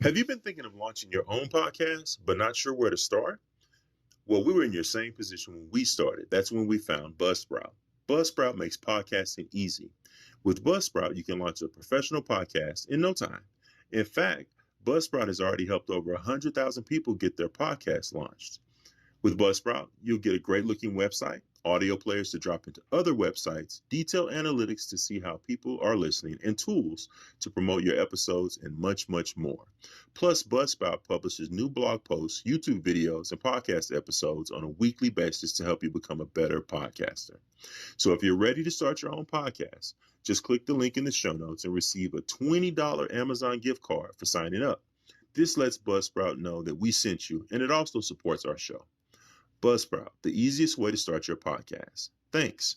Have you been thinking of launching your own podcast, but not sure where to start? Well, we were in your same position when we started. That's when we found Buzzsprout. Buzzsprout makes podcasting easy. With Buzzsprout, you can launch a professional podcast in no time. In fact, Buzzsprout has already helped over 100,000 people get their podcast launched. With Buzzsprout, you'll get a great looking website, audio players to drop into other websites, detailed analytics to see how people are listening, and tools to promote your episodes, and much, much more. Plus, Buzzsprout publishes new blog posts, YouTube videos, and podcast episodes on a weekly basis to help you become a better podcaster. So if you're ready to start your own podcast, just click the link in the show notes and receive a $20 Amazon gift card for signing up. This lets Buzzsprout know that we sent you, and it also supports our show. Buzzsprout, the easiest way to start your podcast. Thanks.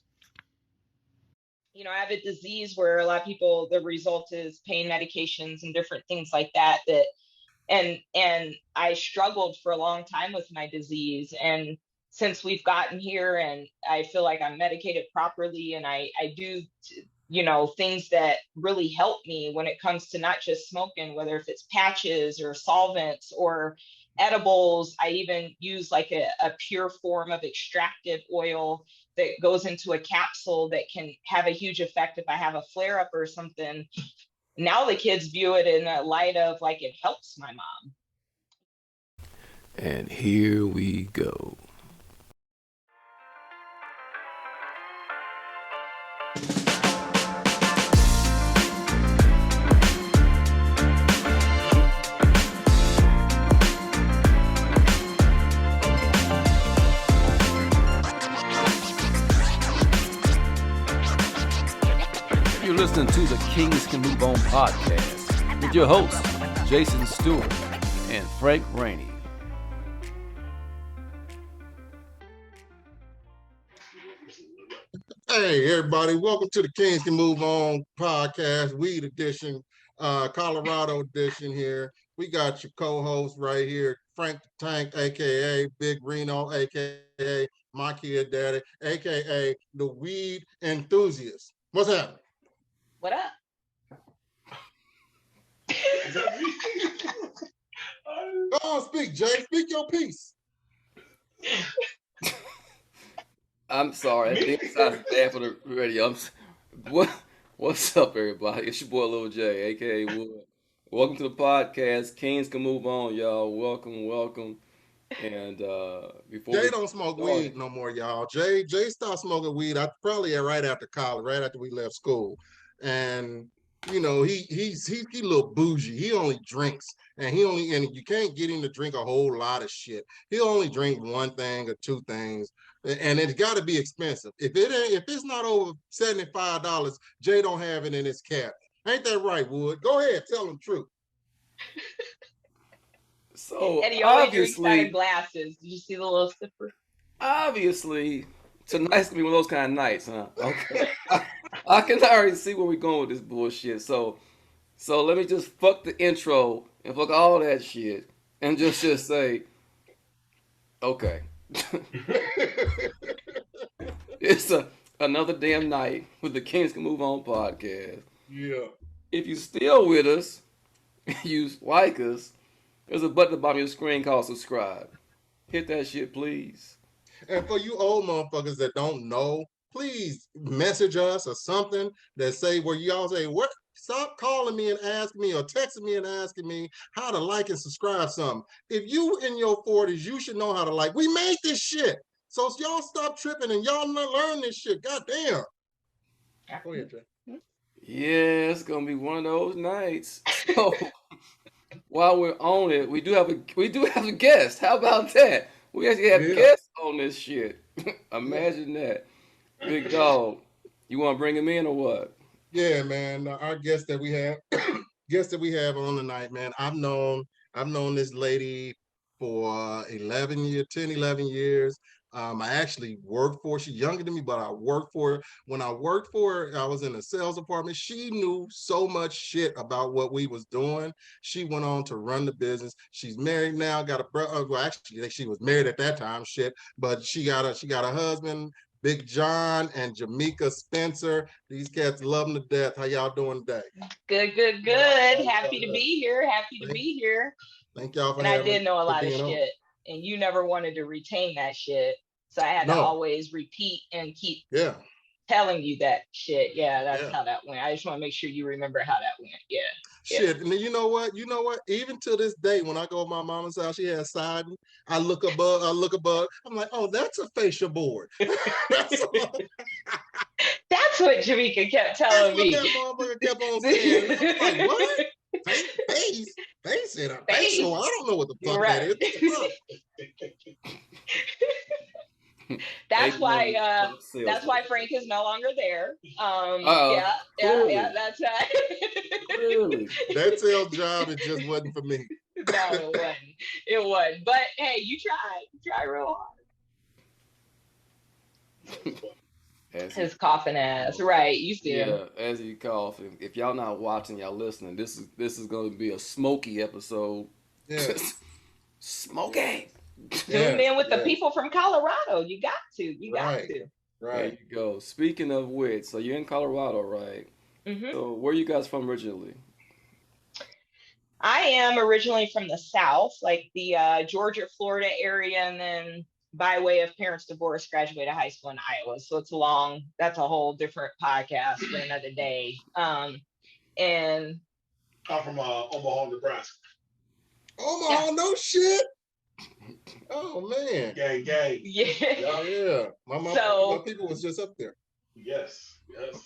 I have a disease where a lot of people, the result is pain medications and different things like that. And I struggled for a long time with my disease. And since we've gotten here and I feel like I'm medicated properly and I do, things that really help me when it comes to not just smoking, whether if it's patches or solvents or edibles. I even use like a pure form of extractive oil that goes into a capsule that can have a huge effect if I have a flare up or something. Now the kids view it in a light of like it helps my mom. And here we go. You're listening to the Kings Can Move On podcast with your hosts, Jason Stewart and Frank Rainey. Hey, everybody, welcome to the Kings Can Move On podcast, Weed Edition, Colorado edition here. We got your co-host right here, Frank the Tank, a.k.a. Big Reno, a.k.a. My Kid Daddy, a.k.a. the Weed Enthusiast. What's happening? What up? Go on, speak, Jay. Speak your piece. I'm sorry, I think it sounds bad for the radio. What's up, everybody? It's your boy Lil J, aka Wood. Welcome to the podcast. Kings Can Move On, y'all. Welcome. And before Jay don't smoke weed no more, y'all. Jay stopped smoking weed probably right after college, right after we left school. And he's a little bougie. He only drinks, and you can't get him to drink a whole lot of shit. He'll only drink one thing or two things, and it's got to be expensive. If it's not over $75, Jay don't have it in his cabinet. Ain't that right, Wood? Go ahead, tell him the truth. So and he always drinks out of glasses. Did you see the little sipper? Obviously, tonight's gonna be one of those kind of nights, huh? Okay. I can already see where we're going with this bullshit. So let me just fuck the intro and fuck all that shit and just say, okay. It's another damn night with the Kings Can Move On podcast. Yeah. If you still with us, you like us, there's a button at the bottom of your screen called subscribe. Hit that shit, please. And for you old motherfuckers that don't know, please message us or something that say where y'all say, what? Stop calling me and asking me or texting me and asking me how to like and subscribe something. If you in your 40s, you should know how to like. We made this shit. So y'all stop tripping and y'all not learn this shit. God damn. Go ahead, Jay. Yeah, it's gonna be one of those nights. So while we're on it, we do have a guest. How about that? We actually have guests on this shit. Imagine that. Big dog. You want to bring him in or what? Yeah, man. Our guest that we have, on tonight, man. I've known this lady for 11 years. I actually worked for her. She's younger than me, but I worked for her. When I worked for her, I was in the sales department. She knew so much shit about what we was doing. She went on to run the business. She's married now, got a brother. Well, actually, she was married at that time, shit. But she got a husband, Big John and Jameka Spencer. These cats love them to death. How y'all doing today? Good, good, good. Happy to be here. Happy to be here. Thank y'all for and having I did know a lot of being on. shit, and you never wanted to retain that shit, so I had to always repeat and keep telling you that shit. Yeah, that's how that went. I just want to make sure you remember how that went. Yeah. Shit, and then you know what? Even to this day, when I go to my mama's house, she has siding. I look above. I'm like, oh, that's a fascia board. That's what Jameka kept telling me. That motherfucker kept on saying. I was like, what? Face in a facial. I don't know what the fuck that is. That's why Frank is no longer there. Yeah, that's Really? That sales job, it just wasn't for me. No, it wasn't. But hey, you tried real hard. His coughing ass, right? You see him. As he cough. If y'all not watching, y'all listening. This is going to be a smoky episode. Yeah, smoky. Tune in with the people from Colorado. You got to. Right. There you go. Speaking of which, so you're in Colorado, right? Mm-hmm. So where are you guys from originally? I am originally from the South, like the Georgia, Florida area, and then by way of parents' divorce, graduated high school in Iowa. So it's long. That's a whole different podcast for another day. And I'm from Omaha, Nebraska. Omaha, no shit. Oh man, gang. Yeah. My people was just up there. Yes,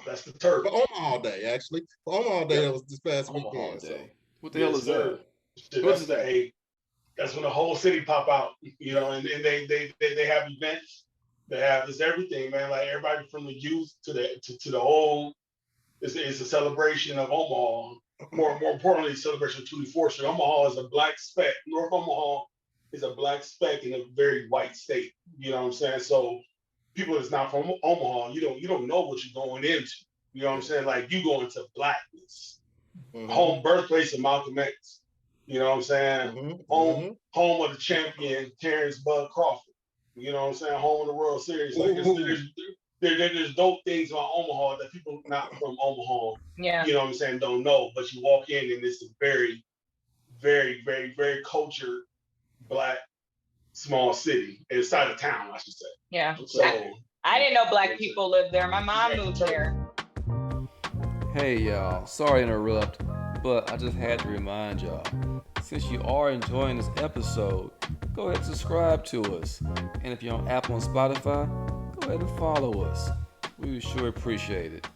that's the turf. For Omaha Day, actually. For Omaha Day, that was this past weekend. So. What the hell is that? That's that's when the whole city pop out, and they have events. They have this everything, man. Like everybody from the youth to the old. It's a celebration of Omaha. More importantly, celebration of 24th Street. Omaha is a black speck. North Omaha is a black speck in a very white state. You know what I'm saying? So people that's not from Omaha, you don't know what you're going into. You know what I'm saying? Like you go into blackness. Mm-hmm. Home birthplace of Malcolm X. You know what I'm saying? Mm-hmm. Home of the champion Terrence Bud Crawford. You know what I'm saying? Home of the World Series. Like there's dope things about Omaha that people not from Omaha, you know what I'm saying, don't know. But you walk in and it's a very, very, very, very cultured black small city inside of town, I should say. Yeah. So I didn't know black people lived there. My mom moved there. Hey y'all, sorry to interrupt, but I just had to remind y'all, since you are enjoying this episode, go ahead and subscribe to us. And if you're on Apple and Spotify, go ahead and follow us. We would sure appreciate it.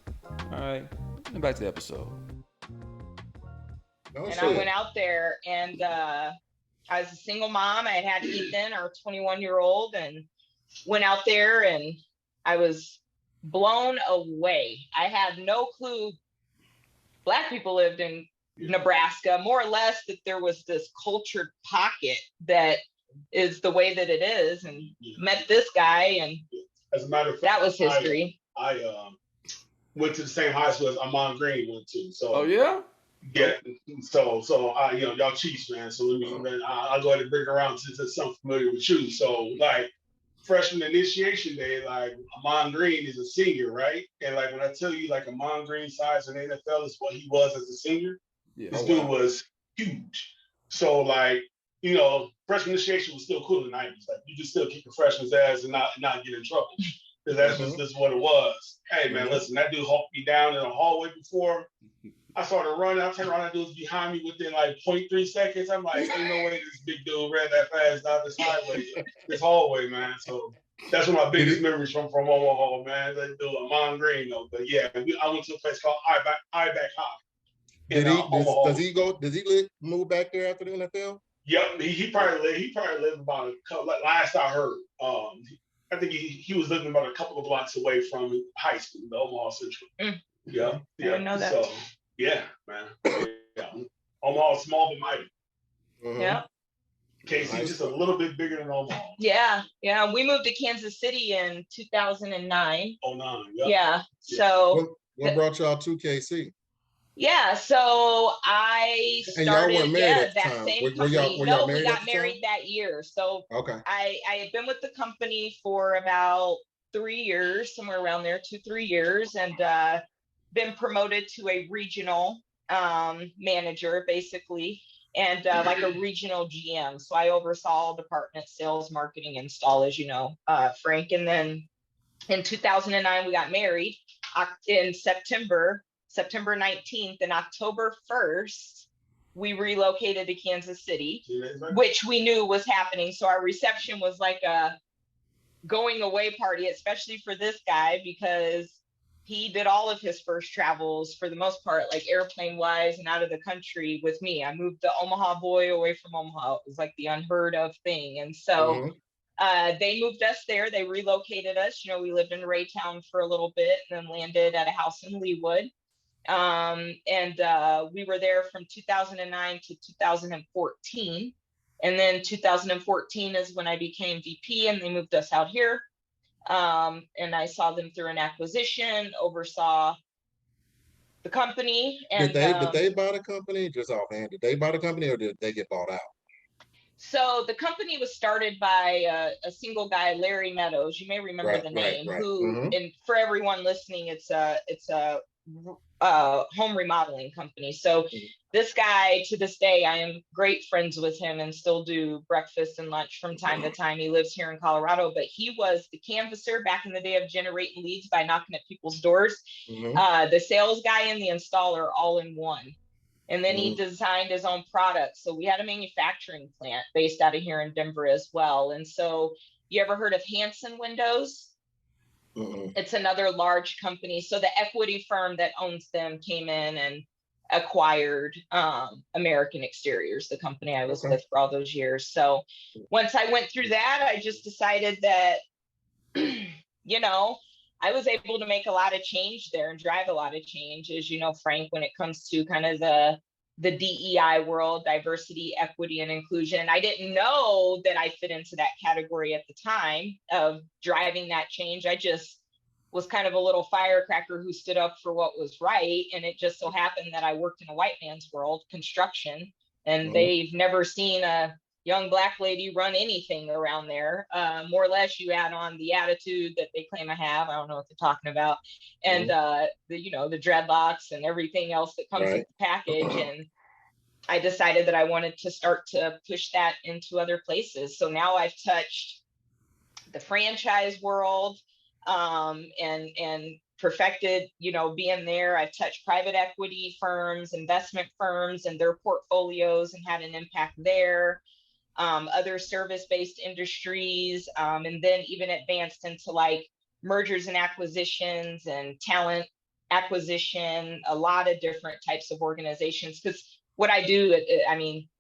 All right, and back to the episode. I went out there, and I was a single mom. I had Ethan, our 21-year-old, and went out there, and I was blown away. I had no clue Black people lived in Nebraska, more or less, that there was this cultured pocket that is the way that it is, and met this guy, and as a matter of fact, that was history. I went to the same high school as Amon Green went to. So oh yeah, so I y'all Chiefs, man. So I'll go ahead and bring it around to something familiar with you. So like freshman initiation day, like Amon Green is a senior, right? And like when I tell you, like Amon Green's size in the NFL is what he was as a senior. Yeah. This dude was huge. So like, freshman initiation was still cool in the 90s. Like you could still kick a freshman's ass and not get in trouble. Because that's just what it was. Hey man, listen, that dude hawked me down in a hallway before. I started running. I turned around, that dude was behind me within like 0.3 seconds. I'm like, ain't no way this big dude ran that fast down this hallway, man. So that's one of my biggest memories from Omaha, man. That dude, Amon Green, though. But yeah, I went to a place called Ibeck High. Does he move back there after the NFL? Yep, he probably lived about a couple. Last I heard, I think he was living about a couple of blocks away from high school, the Omaha Central. Yeah, I didn't know that. So, yeah, man. Yeah. Omaha small but mighty. Yeah. KC just a little bit bigger than Omaha. Yeah. We moved to Kansas City in 2009. 09, yeah. So what brought y'all to KC? Yeah, so I started and y'all weren't married at the that time. same Were company. y'all we got married that year. So okay. I had been with the company for about 3 years, somewhere around there, 2-3 years, and been promoted to a regional manager, basically, and like a regional GM. So I oversaw all department, sales, marketing, install, as you know, Frank. And then in 2009, we got married in September 19th, and October 1st, we relocated to Kansas City, which we knew was happening. So our reception was like a going away party, especially for this guy, because he did all of his first travels for the most part, like airplane wise and out of the country with me. I moved the Omaha boy away from Omaha. It was like the unheard of thing. And so they moved us there. They relocated us. You know, we lived in Raytown for a little bit and then landed at a house in Leawood. We were there from 2009 to 2014. And then 2014 is when I became VP, and they moved us out here. And I saw them through an acquisition, oversaw the company. And did they buy the company? Just offhand, did they buy the company, or did they get bought out? So the company was started by a single guy, Larry Meadows. You may remember the name. Who, and for everyone listening, it's a home remodeling company. So this guy, to this day, I am great friends with him and still do breakfast and lunch from time to time. He lives here in Colorado, but he was the canvasser back in the day of generating leads by knocking at people's doors. The sales guy and the installer all in one. And then he designed his own product. So we had a manufacturing plant based out of here in Denver as well. And so you ever heard of Hansen Windows? It's another large company. So the equity firm that owns them came in and acquired American Exteriors, the company I was with for all those years. So once I went through that, I just decided that, you know, I was able to make a lot of change there and drive a lot of change, as you know, Frank, when it comes to kind of the DEI world, diversity, equity, and inclusion. I didn't know that I fit into that category at the time of driving that change. I just was kind of a little firecracker who stood up for what was right. And it just so happened that I worked in a white man's world, construction, and they've never seen a young Black lady run anything around there. More or less, you add on the attitude that they claim I have. I don't know what they're talking about. And the dreadlocks and everything else that comes with the package. And I decided that I wanted to start to push that into other places. So now I've touched the franchise world and perfected, being there. I've touched private equity firms, investment firms, and their portfolios, and had an impact there. Other service-based industries, and then even advanced into like mergers and acquisitions and talent acquisition, a lot of different types of organizations. Because what I do,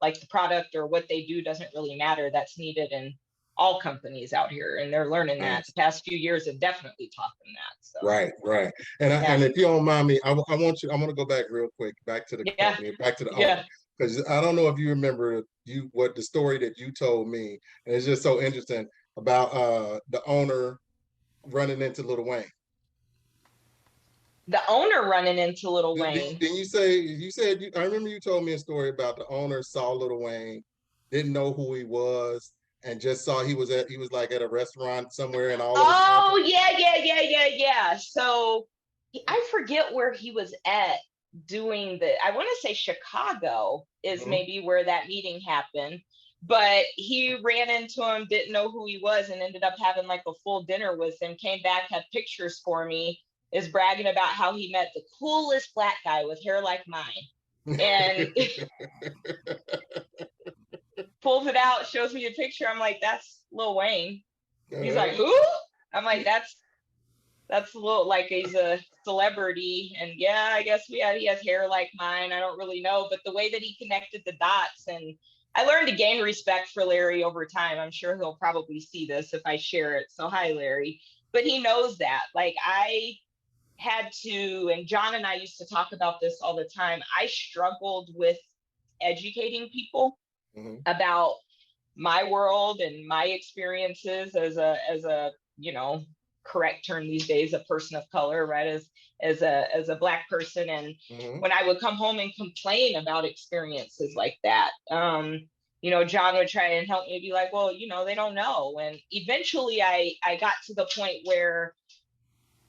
like the product or what they do doesn't really matter. That's needed in all companies out here, and they're learning that. The past few years have definitely taught them that. So. Right. And if you don't mind me, I want to go back real quick, back to the company, back to the owner. Because I don't know if you remember what the story that you told me, and it's just so interesting about the owner running into Lil Wayne. The owner running into Lil Wayne. Didn't you said I remember you told me a story about the owner saw Lil Wayne, didn't know who he was, and just saw he was like at a restaurant somewhere and all. Oh yeah. So I forget where he was at doing I want to say Chicago is maybe where that meeting happened, but he ran into him, didn't know who he was, and ended up having like a full dinner with him, came back, had pictures for me, is bragging about how he met the coolest Black guy with hair like mine, and pulls it out, shows me a picture. I'm like, that's Lil Wayne. He's like, who? I'm like, that's a little, like, he's a celebrity. And yeah, I guess he has hair like mine. I don't really know, but the way that he connected the dots, and I learned to gain respect for Larry over time. I'm sure he'll probably see this if I share it. So hi, Larry. But he knows that. Like, I had to, and John and I used to talk about this all the time. I struggled with educating people about my world and my experiences as a correct term these days, a person of color, right? As a Black person. And when I would come home and complain about experiences like that, John would try and help me be like, well, they don't know. And eventually I got to the point where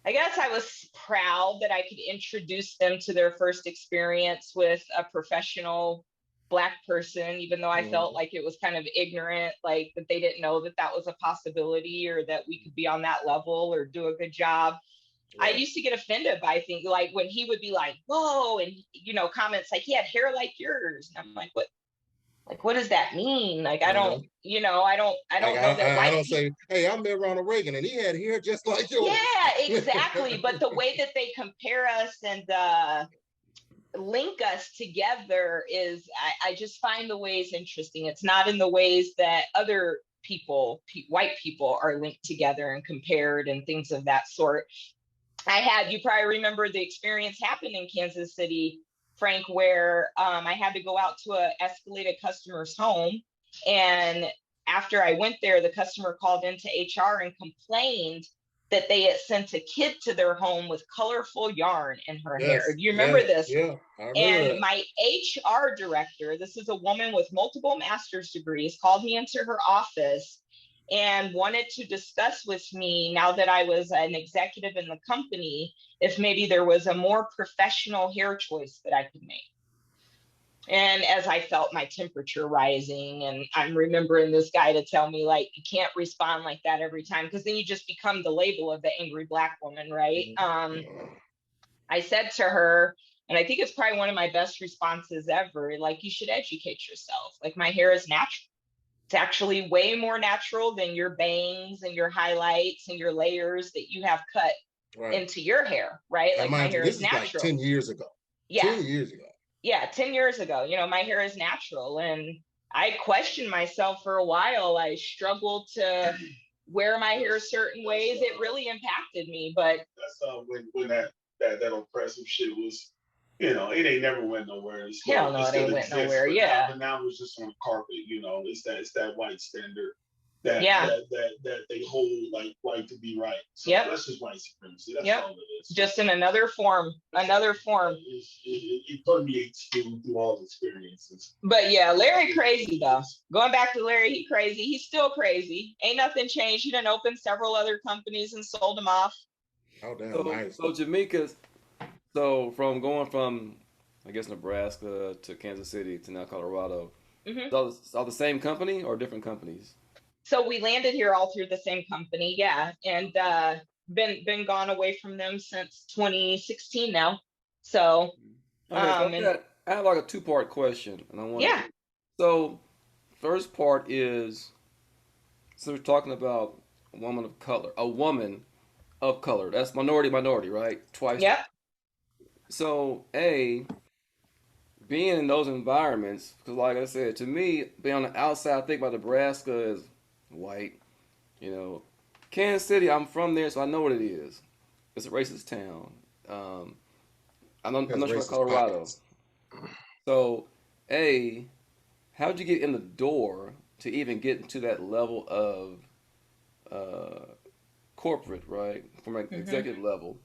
I guess I was proud that I could introduce them to their first experience with a professional Black person, even though I felt like it was kind of ignorant, like that they didn't know that that was a possibility or that we could be on that level or do a good job. Right. I used to get offended by things like when he would be like, whoa, and, comments like he had hair like yours. And I'm like, what? Like, what does that mean? Like, I don't know that. I don't say, hey, I met Ronald Reagan and he had hair just like yours. Yeah, exactly. But the way that they compare us and link us together is, I just find the ways interesting. It's not in the ways that other people, white people, are linked together and compared and things of that sort. You probably remember the experience happened in Kansas City, Frank, where I had to go out to a escalated customer's home. And after I went there, the customer called into HR and complained that they had sent a kid to their home with colorful yarn in her hair. Do you remember this? Yeah, I remember and that. My HR director, this is a woman with multiple master's degrees, called me into her office and wanted to discuss with me, now that I was an executive in the company, if maybe there was a more professional hair choice that I could make. And as I felt my temperature rising, and I'm remembering this guy to tell me, like, you can't respond like that every time, because then you just become the label of the angry Black woman, right? I said to her, and I think it's probably one of my best responses ever, like, you should educate yourself. Like, my hair is natural. It's actually way more natural than your bangs and your highlights and your layers that you have cut into your hair, right? Like, my hair is natural. This is like 10 years ago. Yeah. 10 years ago. Yeah, 10 years ago, my hair is natural. And I questioned myself for a while. I struggled to wear my hair certain ways. It really impacted me. But that's when that oppressive shit was, it ain't never went nowhere. Hell no, it ain't went nowhere. Yeah. But now it's just on the carpet, it's that white standard that they hold like right to be right. So that's just white supremacy. That's all it is. Just in another form. It permeates through all experiences. But yeah, Larry crazy though. Going back to Larry, he crazy. He's still crazy. Ain't nothing changed. He done opened several other companies and sold them off. Oh damn, nice. So Jameka, from going from, I guess, Nebraska to Kansas City to now Colorado, all the same company or different companies? So we landed here all through the same company, yeah, and been gone away from them since 2016 now. So, I have like a two-part question, and I want So, first part is, so we're talking about a woman of color. That's minority, right? Twice. Yep. So, being in those environments, because like I said, to me, being on the outside, I think about Nebraska as white. Kansas City, I'm from there, so I know what it is. It's a racist town. I'm not sure about Colorado. Pockets. So, how'd you get in the door to even get to that level of corporate, right? From an executive level.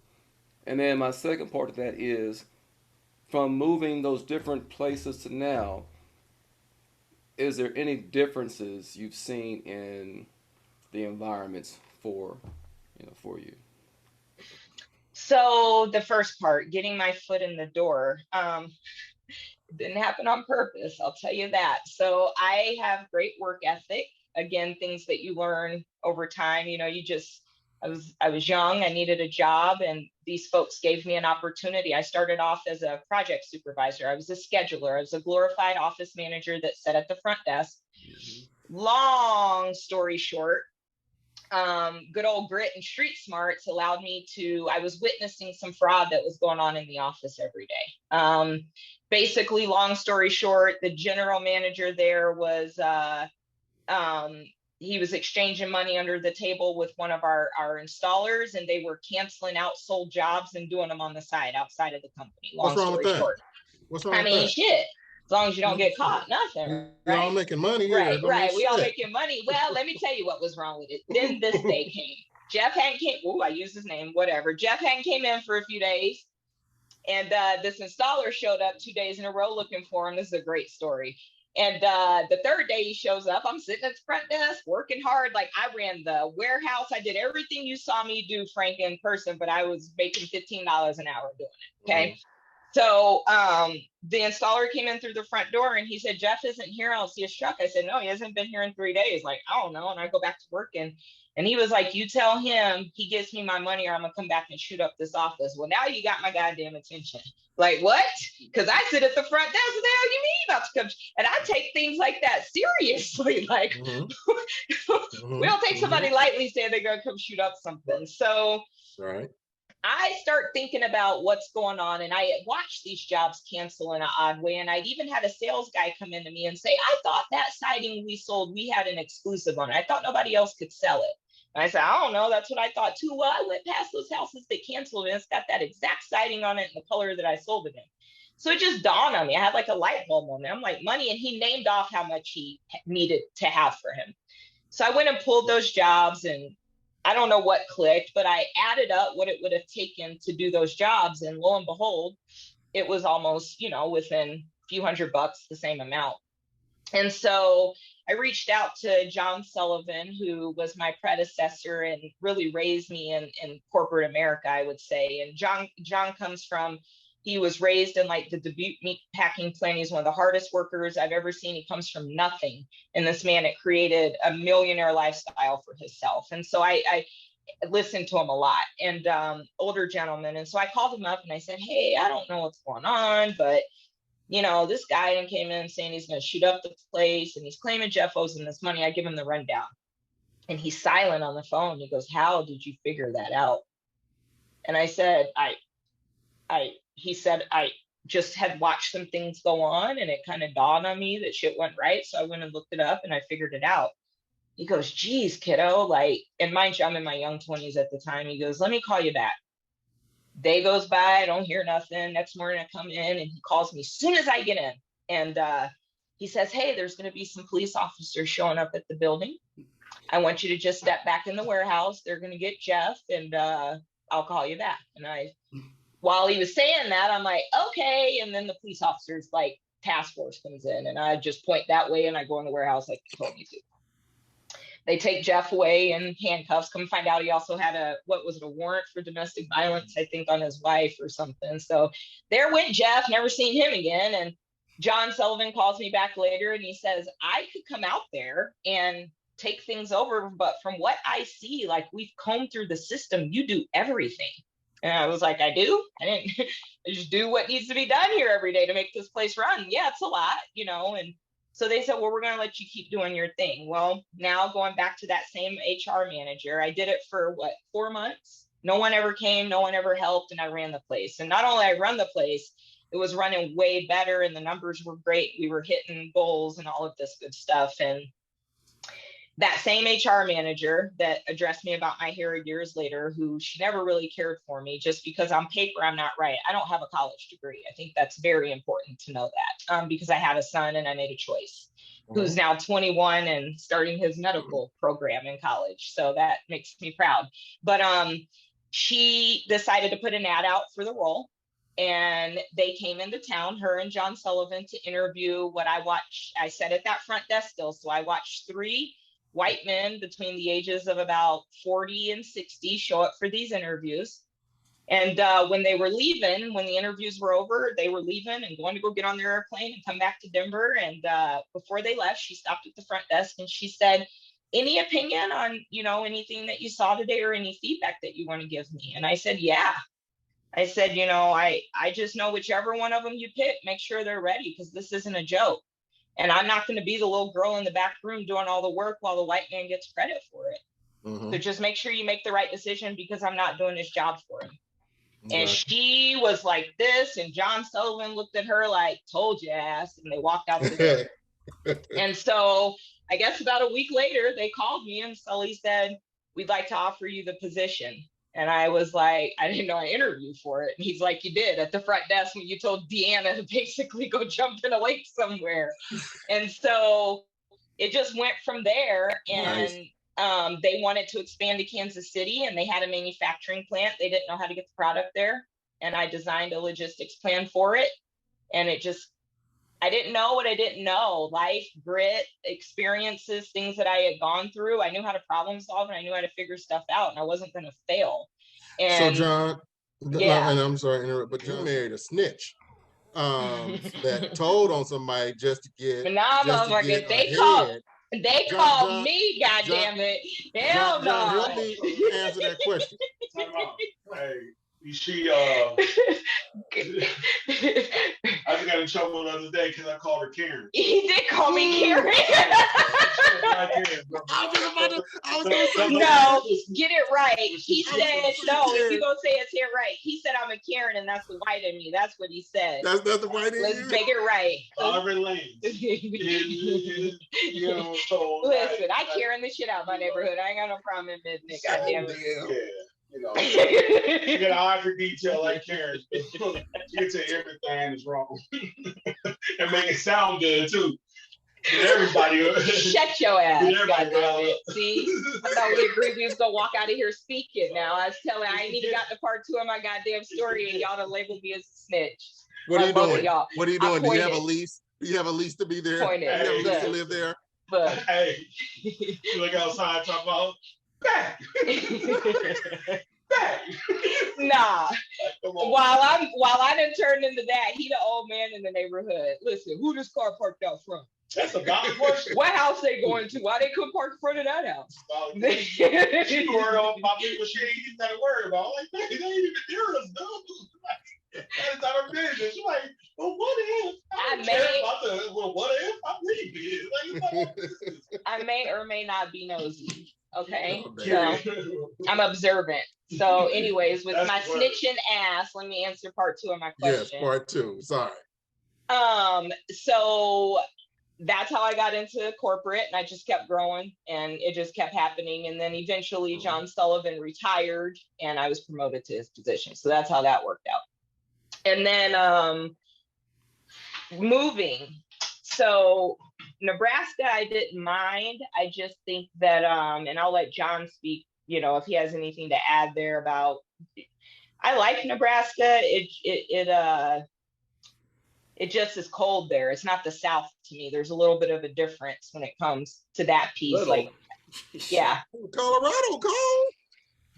And then my second part of that is, from moving those different places to now, is there any differences you've seen in the environments for you? So the first part, getting my foot in the door, didn't happen on purpose. I'll tell you that. So I have great work ethic. Again, things that you learn over time. I was young. I needed a job, and these folks gave me an opportunity. I started off as a project supervisor. I was a scheduler. I was a glorified office manager that sat at the front desk. Long story short, good old grit and street smarts allowed me to, I was witnessing some fraud that was going on in the office every day. Basically, long story short, the general manager there was, he was exchanging money under the table with one of our installers, and they were canceling outsold jobs and doing them on the side outside of the company. What's wrong with that? What's wrong with that? Shit. As long as you don't get caught, nothing. We're all making money here. Right. We all making money. Well, let me tell you what was wrong with it. Then this day came. Jeff hadn't came. Oh, I used his name. Whatever. Jeff hadn't came in for a few days, and this installer showed up 2 days in a row looking for him. This is a great story. And the third day he shows up, I'm sitting at the front desk working hard. Like I ran the warehouse. I did everything you saw me do, Frank, in person, but I was making $15 an hour doing it. Okay. So the installer came in through the front door and he said, Jeff isn't here. I'll see his truck. I said, no, he hasn't been here in 3 days. Like, I don't know. And I go back to work and he was like, you tell him he gives me my money or I'm gonna come back and shoot up this office. Well, now you got my goddamn attention. Like, what? Because I sit at the front desk. What the hell you mean about to come? And I take things like that seriously. Like, we don't take somebody lightly saying they're gonna come shoot up something. So I start thinking about what's going on, and I watched these jobs cancel in an odd way. And I'd even had a sales guy come into me and say, I thought that siding we sold, we had an exclusive on it. I thought nobody else could sell it. And I said, I don't know. That's what I thought too. Well, I went past those houses that canceled and it's got that exact siding on it and the color that I sold it in. So it just dawned on me. I had like a light bulb moment. I'm like, money. And he named off how much he needed to have for him. So I went and pulled those jobs, and I don't know what clicked, but I added up what it would have taken to do those jobs. And lo and behold, it was almost, within a few $100, the same amount. And so I reached out to John Sullivan, who was my predecessor and really raised me in corporate America, I would say. And John comes from, he was raised in like the Dubuque meat packing plant. He's one of the hardest workers I've ever seen. He comes from nothing. And this man had created a millionaire lifestyle for himself. And so I listened to him a lot, and older gentleman. And so I called him up and I said, hey, I don't know what's going on, but this guy came in saying he's going to shoot up the place and he's claiming Jeff owes him this money. I give him the rundown and he's silent on the phone. He goes, how did you figure that out? And I said, he said, I just had watched some things go on and it kind of dawned on me that shit went right. So I went and looked it up and I figured it out. He goes, geez, kiddo, and mind you, I'm in my young 20s at the time. He goes, let me call you back. Day goes by, I don't hear nothing. Next morning I come in and he calls me as soon as I get in. And he says, hey, there's going to be some police officers showing up at the building. I want you to just step back in the warehouse. They're going to get Jeff and I'll call you back. And while he was saying that, I'm like, okay. And then the police officers task force comes in and I just point that way and I go in the warehouse like they told me to. They take Jeff away in handcuffs. Come find out he also had a warrant for domestic violence, I think, on his wife or something. So there went Jeff, never seen him again. And John Sullivan calls me back later and he says, I could come out there and take things over, but from what I see, we've combed through the system, you do everything. And I was like, I do? I just do what needs to be done here every day to make this place run. Yeah, it's a lot, and so they said, well, we're going to let you keep doing your thing. Well, now going back to that same HR manager, I did it for 4 months. No one ever came, no one ever helped, and I ran the place. And not only I run the place, it was running way better and the numbers were great. We were hitting goals and all of this good stuff. And that same HR manager that addressed me about my hair years later, who she never really cared for me just because on paper, I'm not right. I don't have a college degree. I think that's very important to know that because I had a son and I made a choice who's now 21 and starting his medical program in college. So that makes me proud. But she decided to put an ad out for the role. And they came into town, her and John Sullivan, to interview what I watched. I sat at that front desk still. So I watched 3 white men between the ages of about 40 and 60 show up for these interviews. And when they were leaving, when the interviews were over, they were leaving and going to go get on their airplane and come back to Denver. And before they left, she stopped at the front desk and she said, any opinion on, anything that you saw today or any feedback that you want to give me? And I said, yeah. I said, I just know whichever one of them you pick, make sure they're ready because this isn't a joke. And I'm not going to be the little girl in the back room doing all the work while the white man gets credit for it. So just make sure you make the right decision because I'm not doing this job for him. And she was like this, and John Sullivan looked at her like, told you ass, and they walked out the door. And so I guess about a week later, they called me and Sully said, we'd like to offer you the position. And I was like, I didn't know I interviewed for it. And he's like, you did at the front desk when you told Deanna to basically go jump in a lake somewhere. And so it just went from there. And they wanted to expand to Kansas City and they had a manufacturing plant. They didn't know how to get the product there. And I designed a logistics plan for it. And I didn't know what I didn't know. Life, grit, experiences, things that I had gone through. I knew how to problem solve and I knew how to figure stuff out, and I wasn't going to fail. And so John, yeah. and I'm sorry to interrupt, but you married a snitch that told on somebody just to get motherfucker, they called me, goddamn it. Hell no. John, help me answer that question. Hey, she I just got in trouble the other day because I called her Karen. He did call me Karen. No, get it right. He said, no, if you're going to say it's here right. He said, I'm a Karen, and that's the white in me. That's what he said. That's the white in you? Let's make it right. Auburn Lanes. You know, so listen, I Karen the shit out of my neighborhood. I ain't got no problem admitting it. Goddamn it. Yeah. You know, you get an eye for detail like Karen. You can say everything is wrong and make it sound good too. Get everybody. Shut your ass. Goddamn it. See, I thought we agreed we was gonna walk out of here speaking. Now I was telling, I ain't even got to part 2 of my goddamn story, and y'all done labeled me as a snitch. What are you doing? Y'all. What are you doing? Do you have a lease? Do you have a lease to be there? Pointed. Do you have a lease to live there? But hey, you look outside, talk about back. Nah. While I done turned into that, he the old man in the neighborhood. Listen, who this car parked out front? That's a valid question. What house they going to? Why they couldn't park in front of that house? She worried about people she ain't even got to worry about. Like, man, they ain't even near us, dude. That is not her business. She's like, well, what if? What if I leave it? I may or may not be nosy. Okay, so I'm observant. So, anyways, with my snitching ass, let me answer part 2 of my question. Yes, part 2. Sorry. So that's how I got into corporate, and I just kept growing, and it just kept happening. And then eventually, John Sullivan retired, and I was promoted to his position. So that's how that worked out. And then moving. So Nebraska, I didn't mind. I just think that, and I'll let John speak, you know, if he has anything to add there about, I like Nebraska. It just is cold there. It's not the South to me. There's a little bit of a difference when it comes to that piece. Little. Like, yeah. Colorado cold.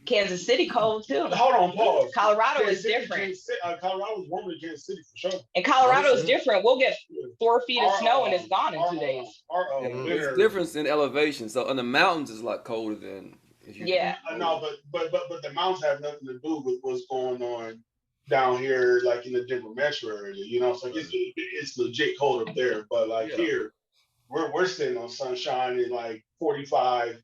Kansas City cold too. Hold on, pause. Colorado Kansas is City, different. Colorado is warmer than Kansas City for sure. And Colorado is different. We'll get 4 feet of snow and it's gone in 2 days. There's difference in elevation. So on the mountains, it's a lot colder than. Yeah. No, but the mountains have nothing to do with what's going on down here, like in the Denver metro area. You know, so it's legit cold up there. But like here, we're sitting on sunshine in like 45,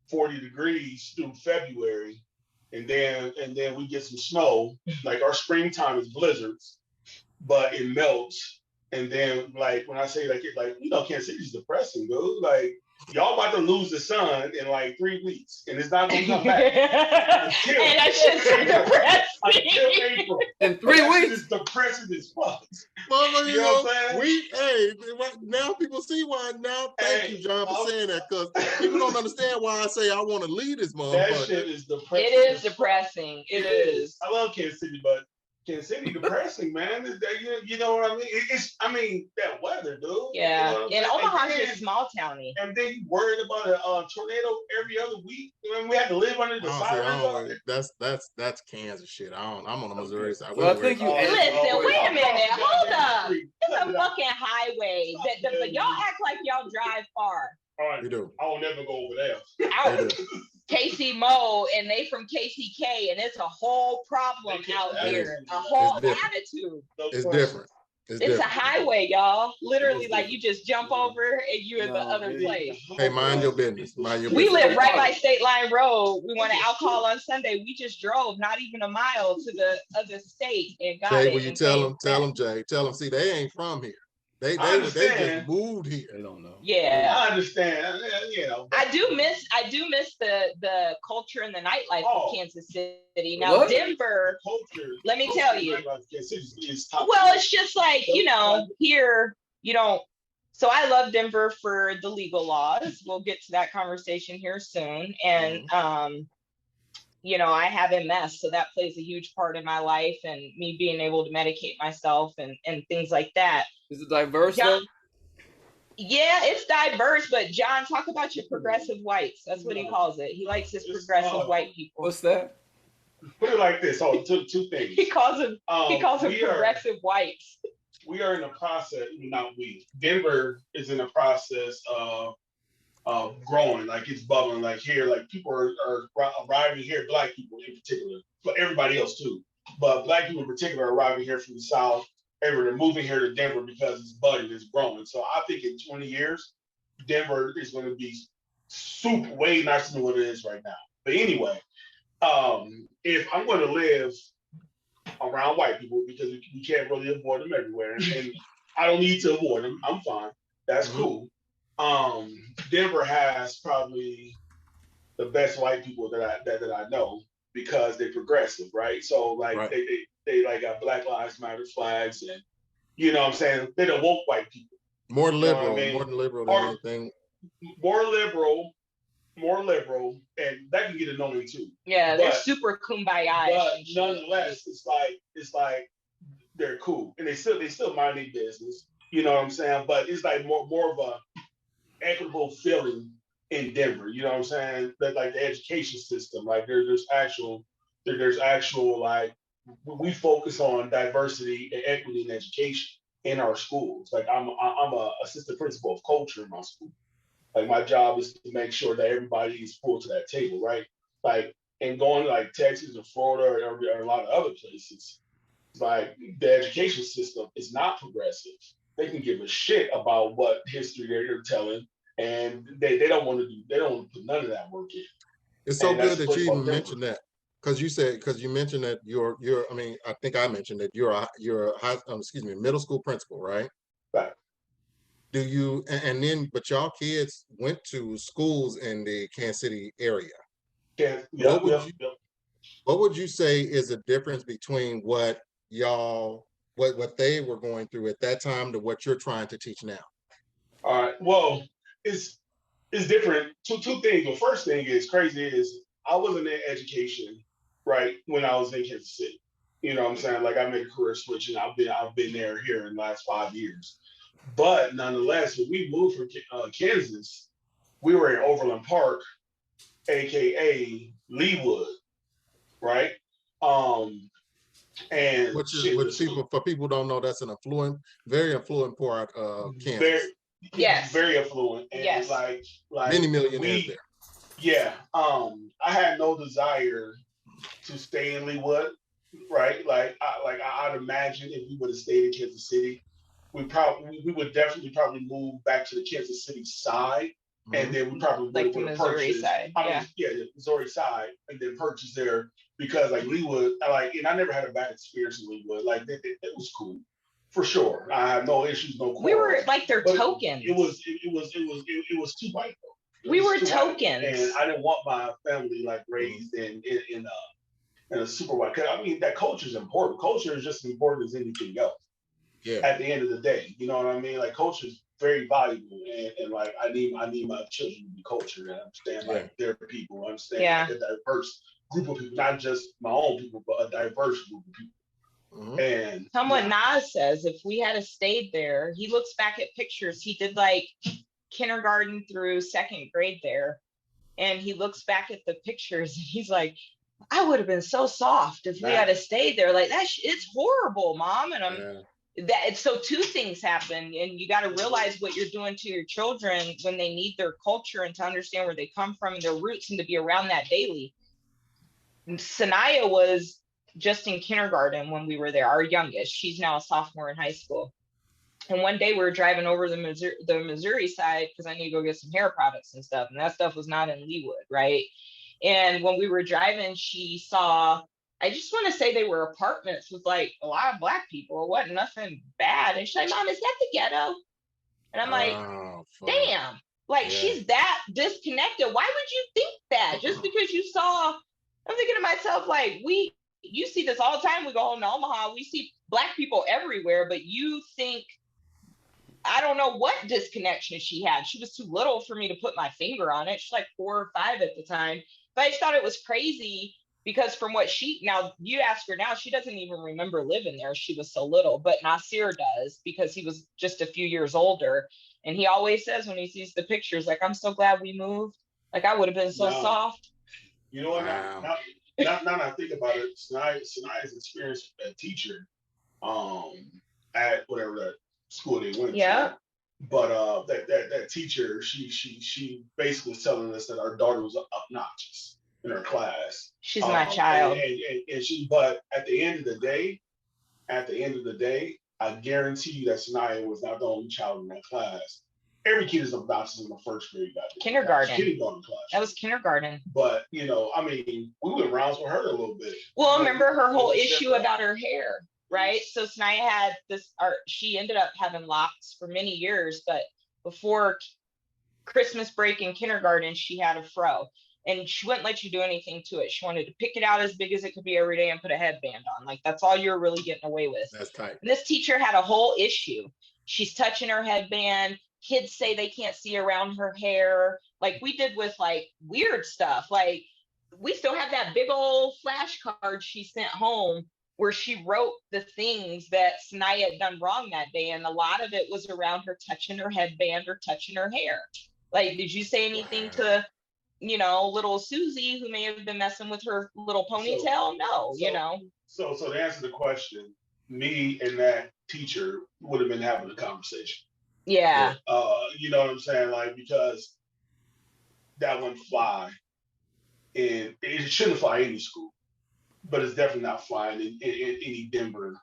40 degrees through February. And then we get some snow. Like our springtime is blizzards, but it melts. And then like when I say like you know, Kansas City's depressing, dude. Like y'all about to lose the sun in like 3 weeks, and it's not gonna come back. And that's just depressing. Until April. In 3 weeks, it's depressing as fuck. Well, You know what I'm saying? Now people see why. Now, thank you, John, for saying that, because people don't understand why I say I want to lead this motherfucker. That shit is depressing. It is depressing. It is. I love Kansas City, but Kansas City depressing, man. You know what I mean? I mean, that weather, dude. Yeah. You know And Omaha's just small towny. And then you worried about a tornado every other week. I mean, we had to live under the sirens. That's Kansas shit. I'm on the Missouri side. Well, I think you. Listen, wait a minute. Hold up. It's a fucking highway. Y'all act like y'all drive far. All right. We do. I will never go over there. Out. Casey Mo, and they from KCK, and it's a whole problem out here. A whole attitude. It's different. It's a highway, y'all. Literally, like you just jump over and you're in the other place. Hey, mind your business. We live right by State Line Road. We wanted alcohol on Sunday. We just drove not even a mile to the other state and got Jay, it. will you tell them, Jay? Tell them, see, they ain't from here. They just moved here. They don't know. Yeah, I understand. You know, I do miss the culture and the nightlife of Kansas City. Now Denver, let me tell you. Well, it's just like, you know, here you don't. So I love Denver for the legal laws. We'll get to that conversation here soon. And you know, I have MS, so that plays a huge part in my life and me being able to medicate myself and things like that. Is it diverse John, though? yeah, it's diverse, but John, talk about your progressive whites. That's what he calls it. He likes his progressive white people. What's that? Put it like this. Oh, two things. He calls them progressive whites. We are in the process, not we. Denver is in the process of growing, like it's bubbling, like here, like people are arriving here, Black people in particular, but everybody else too. But Black people in particular are arriving here from the South. They're moving here to Denver because it's budding, it's growing. So I think in 20 years, Denver is going to be super way nicer than what it is right now. But anyway, if I'm going to live around white people, because we can't really avoid them everywhere, and I don't need to avoid them, I'm fine. That's cool. Denver has probably the best white people that I know because they're progressive, right? So like they like got Black Lives Matter flags, and you know what I'm saying, they're the woke white people. More liberal, you know more liberal than anything. More liberal, and that can get annoying too. Yeah, they're super kumbaya. But nonetheless, it's like they're cool, and they still mind their business. You know what I'm saying? But it's like more of a equitable feeling in Denver. You know what I'm saying? That like the education system, like there's actual like we focus on diversity and equity in education in our schools. Like I'm a assistant principal of culture in my school. Like my job is to make sure that everybody is pulled to that table, right? Like, and going to like Texas or Florida or a lot of other places, like the education system is not progressive. They can give a shit about what history they're telling, and they don't want to put none of that work in. It's so good that you even mentioned that, because you mentioned that you're I mean, I think I mentioned that you're a middle school principal, right? Right. Do you and then but y'all kids went to schools in the Kansas City area? Yeah. What would you say is the difference between what they were going through at that time to what you're trying to teach now? All right. Well, it's different. Two things. The first thing is crazy is I wasn't in education, right, when I was in Kansas City. You know what I'm saying? Like I made a career switch, and I've been here in the last 5 years. But nonetheless, when we moved from Kansas, we were in Overland Park, aka Leawood, right? And which people who don't know, that's an very affluent part of Kansas. Very affluent, and it's like many millionaires there. Yeah, I had no desire to stay in Leawood, right? I'd imagine if we would have stayed in Kansas City, we would definitely probably move back to the Kansas City side, and then we probably like the Missouri side. The Missouri side, and then purchase there, because like Leawood, and I never had a bad experience in Leawood. Like it was cool, for sure. I have no issues, no quarrels. We were like their tokens. It was too white though. We were tokens, and I didn't want my family like raised in a super white. I mean, that culture is important. Culture is just as important as anything else. Yeah. At the end of the day, you know what I mean? Like culture is very valuable, and like I need my children to be cultured and understand like their people, understand like, a diverse group of people, not just my own people, but a diverse group of people. And someone Nas says if we had stayed there, he looks back at pictures. He did like kindergarten through second grade there, and he looks back at the pictures and he's like, I would have been so soft if we had stayed there. Like it's horrible, Mom. And so two things happen, and you got to realize what you're doing to your children when they need their culture and to understand where they come from and their roots and to be around that daily. Sanaya was just in kindergarten when we were there, our youngest. She's now a sophomore in high school. And one day we were driving over the Missouri side because I need to go get some hair products and stuff. And that stuff was not in Leawood, right? And when we were driving, she saw, I just want to say they were apartments with like a lot of Black people. It wasn't nothing bad. And she's like, Mom, is that the ghetto? And I'm like, damn, like she's that disconnected. Why would you think that? Just because you saw, I'm thinking to myself, like, you see this all the time. We go home to Omaha, we see Black people everywhere, but you think, I don't know what disconnection she had. She was too little for me to put my finger on it. She's like 4 or 5 at the time. But I just thought it was crazy because from what now you ask her now, she doesn't even remember living there. She was so little, but Nasir does, because he was just a few years older. And he always says when he sees the pictures, like, I'm so glad we moved. Like, I would have been so soft. You know what? Wow. Now that I think about it, Sanaya's experienced a teacher at whatever that school they went to. But that teacher, she basically was telling us that our daughter was obnoxious in her class. She's my child. And but at the end of the day, I guarantee you that Sanaya was not the only child in that class. Every kid is obnoxious in the first grade. Kindergarten class. That was kindergarten. But, I mean, we went rounds with her a little bit. Well, remember her whole issue about her hair, right? So Sanaya had she ended up having locks for many years, but before Christmas break in kindergarten, she had a fro. And she wouldn't let you do anything to it. She wanted to pick it out as big as it could be every day and put a headband on. Like, that's all you're really getting away with. That's tight. And this teacher had a whole issue. She's touching her headband. Kids say they can't see around her hair. Like, we did with like weird stuff. Like, we still have that big old flashcard she sent home where she wrote the things that Sanaya had done wrong that day. And a lot of it was around her touching her headband or touching her hair. Like, did you say anything to little Susie, who may have been messing with her little ponytail? So to answer the question, me and that teacher would have been having a conversation. Yeah. You know what I'm saying? Like, because that wouldn't fly. And it shouldn't fly any school, but it's definitely not flying in any Denver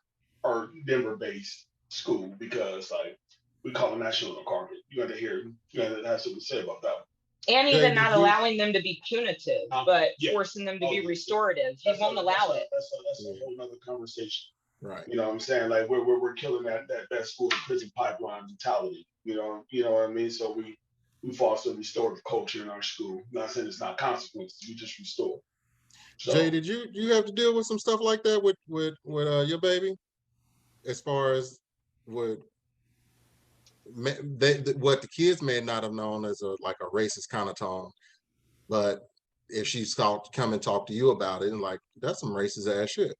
or Denver-based school, because, like, we call them that shit on the carpet. You got to have something to say about that one. And even not allowing them to be punitive, but forcing them to be restorative. You won't allow it. That's a whole nother conversation. Right. You know what I'm saying? Like, we're killing that school to prison pipeline mentality. You know what I mean? So we foster restorative culture in our school. I'm not saying it's not consequences, we just restore. So, Jay, did you have to deal with some stuff like that with your baby, as far as what the kids may not have known as a racist kind of tone, but if she's come and talk to you about it, and like, that's some racist ass shit.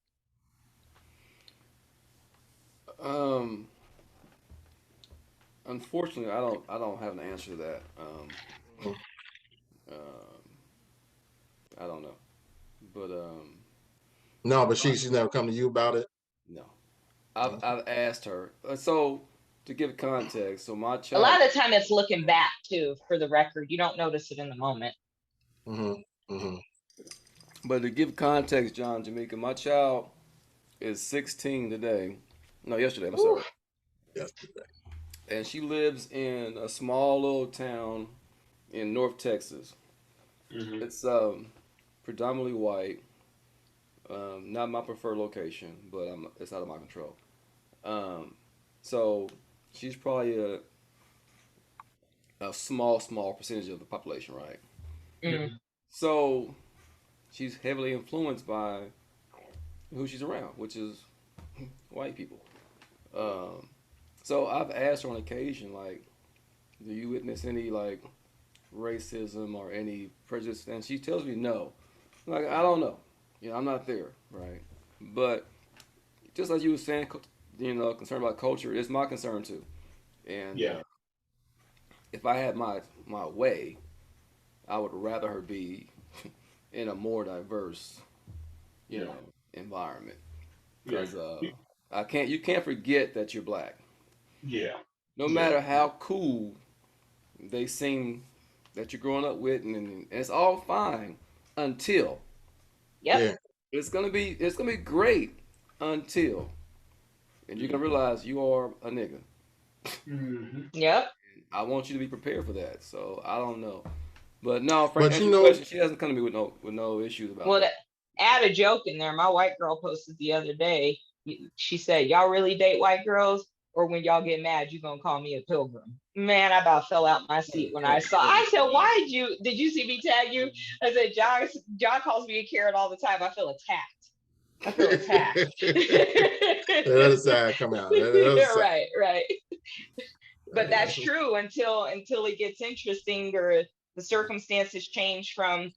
Unfortunately, I don't have an answer to that. I don't know, but no, but she's never come to you about it. No, I've asked her. So to give context, so my child. A lot of the time, it's looking back too. For the record, you don't notice it in the moment. But to give context, John, Jameka, my child is 16 today. No, yesterday. I'm sorry. Yesterday. And she lives in a small little town in North Texas. Mm-hmm. It's predominantly white. Not my preferred location, but it's out of my control. So she's probably a small percentage of the population, right? Mm-hmm. So she's heavily influenced by who she's around, which is white people. So I've asked her on occasion, like, do you witness any like racism or any prejudice? And she tells me no. Like, I don't know. I'm not there, right? But just like you were saying, concerned about culture, it's my concern too. And if I had my way, I would rather her be in a more diverse, environment. Because you can't forget that you're black. Yeah. No matter how cool they seem that you're growing up with, and it's all fine until. Yep. Yeah. It's gonna be great until, and you're gonna realize you are a nigga. Mm-hmm. Yep. I want you to be prepared for that. So I don't know, but no, Frank, she hasn't come to me with no issues about. Well, that. Add a joke in there. My white girl posted the other day. She said, "Y'all really date white girls, or when y'all get mad, you gonna call me a pilgrim?" Man, I about fell out my seat when I saw. I said, "Why did you see me tag you?" I said, "John calls me a carrot all the time. I feel attacked. The other side come out. Right. But that's true until it gets interesting or the circumstances change from,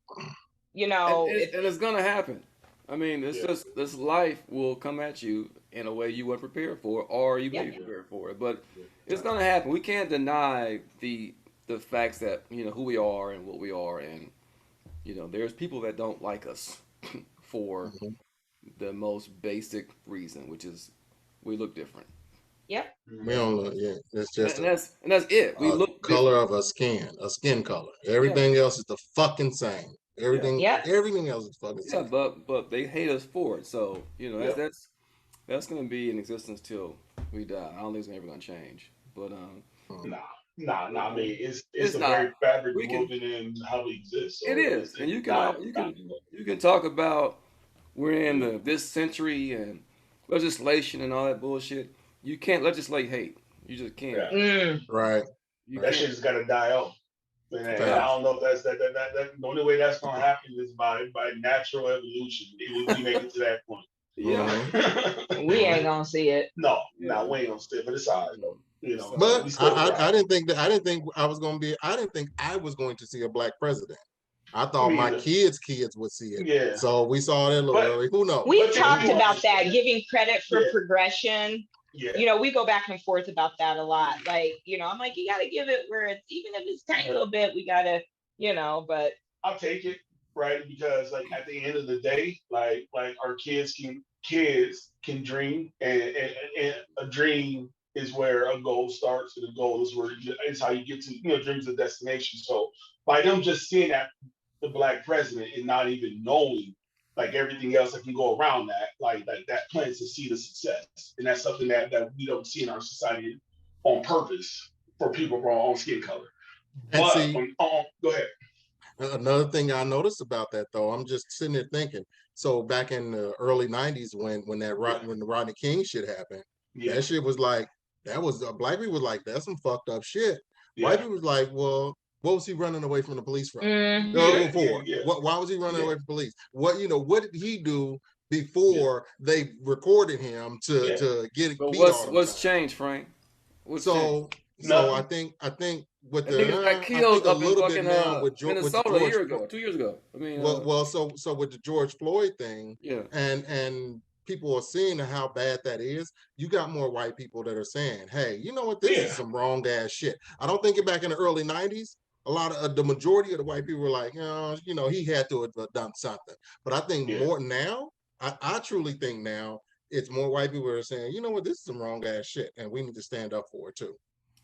and it's gonna happen. I mean, it's just this life will come at you in a way you weren't prepared for, or you may be prepared for it. But it's gonna happen. We can't deny the facts that who we are and what we are, and there's people that don't like us for the most basic reason, which is we look different. Yep. We don't look. Yeah, it's just And that's it. We look color different. of a skin color. Everything else is the fucking same. Everything Yep. everything else is fucking Yeah, same. but they hate us for it. So that's gonna be in existence till we die. I don't think it's ever gonna change. But Nah. I mean, it's the not. very fabric We can. woven in how we exist. So It is, and you can talk about we're in this century and legislation and all that bullshit. You can't legislate hate. You just can't. Right. You That can't. shit's got to die out. And I don't know if that's that the only way that's gonna happen is by natural evolution. We make it to that point. Yeah. We ain't gonna see it. No, we ain't gonna stay, but it's all right though. But we still I didn't think I was going to see a black president. I thought my kids would see it. Yeah. So we saw that a little early. Who knows? We talked about that, giving credit for progression. Yeah. We go back and forth about that a lot. Like, I'm like, you gotta give it where it's, even if it's tiny little bit, we gotta, but I'll take it, right? Because like at the end of the day, like our kids can dream, and a dream is where a goal starts, and a goal is where it's how you get to dreams a destination. So by them just seeing that the black president and not even knowing like everything else that can go around that, like that plants a seed of success, and that's something that we don't see in our society on purpose for people of our own skin color. And but see, go ahead. Another thing I noticed about that though, I'm just sitting there thinking. So back in the early '90s, when the Rodney King shit happened, that shit was like black people was like, that's some fucked up shit. White people was like, well, what was he running away from the police from? Why was he running away from police? What did he do before they recorded him to get But beat what's changed, Frank? So I think with the got killed up in fucking Minnesota a year ago, 2 years ago. I mean, so with the George Floyd thing, and people are seeing how bad that is. You got more white people that are saying, "Hey, you know what? This is some wrong ass shit." I don't think back in the early '90s, a lot of the majority of the white people were like, he had to have done something. But I think more now. I truly think now it's more white people that are saying, "You know what? This is some wrong ass shit, and we need to stand up for it too."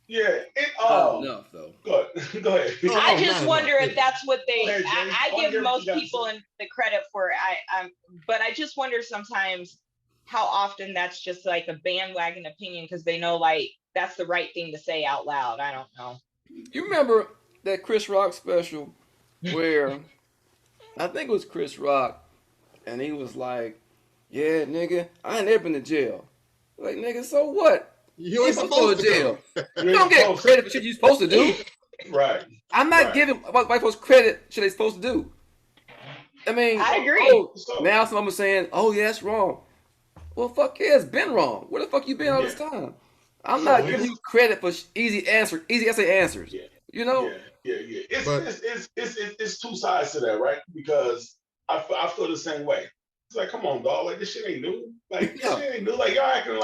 Yeah, not enough though. Go ahead. I just wonder if that's what they. I give most people the credit for it. But I just wonder sometimes how often that's just like a bandwagon opinion because they know like that's the right thing to say out loud. I don't know. You remember that Chris Rock special where I think it was Chris Rock, and he was like, "Yeah, nigga, I ain't never been to jail." Like, nigga, so what? You ain't supposed to jail. You don't get credit for shit you're supposed to do. Right. I'm not giving white folks credit shit they're supposed to do. I mean, I agree. Now someone's saying, "Oh yeah, it's wrong." Well, fuck yeah, it's been wrong. Where the fuck you been all this time? I'm not giving you credit for easy essay answers. Yeah. Yeah. It's two sides to that, right? Because I feel the same way. It's like, come on, dog. Like this shit ain't new. Like this shit ain't new. Like y'all acting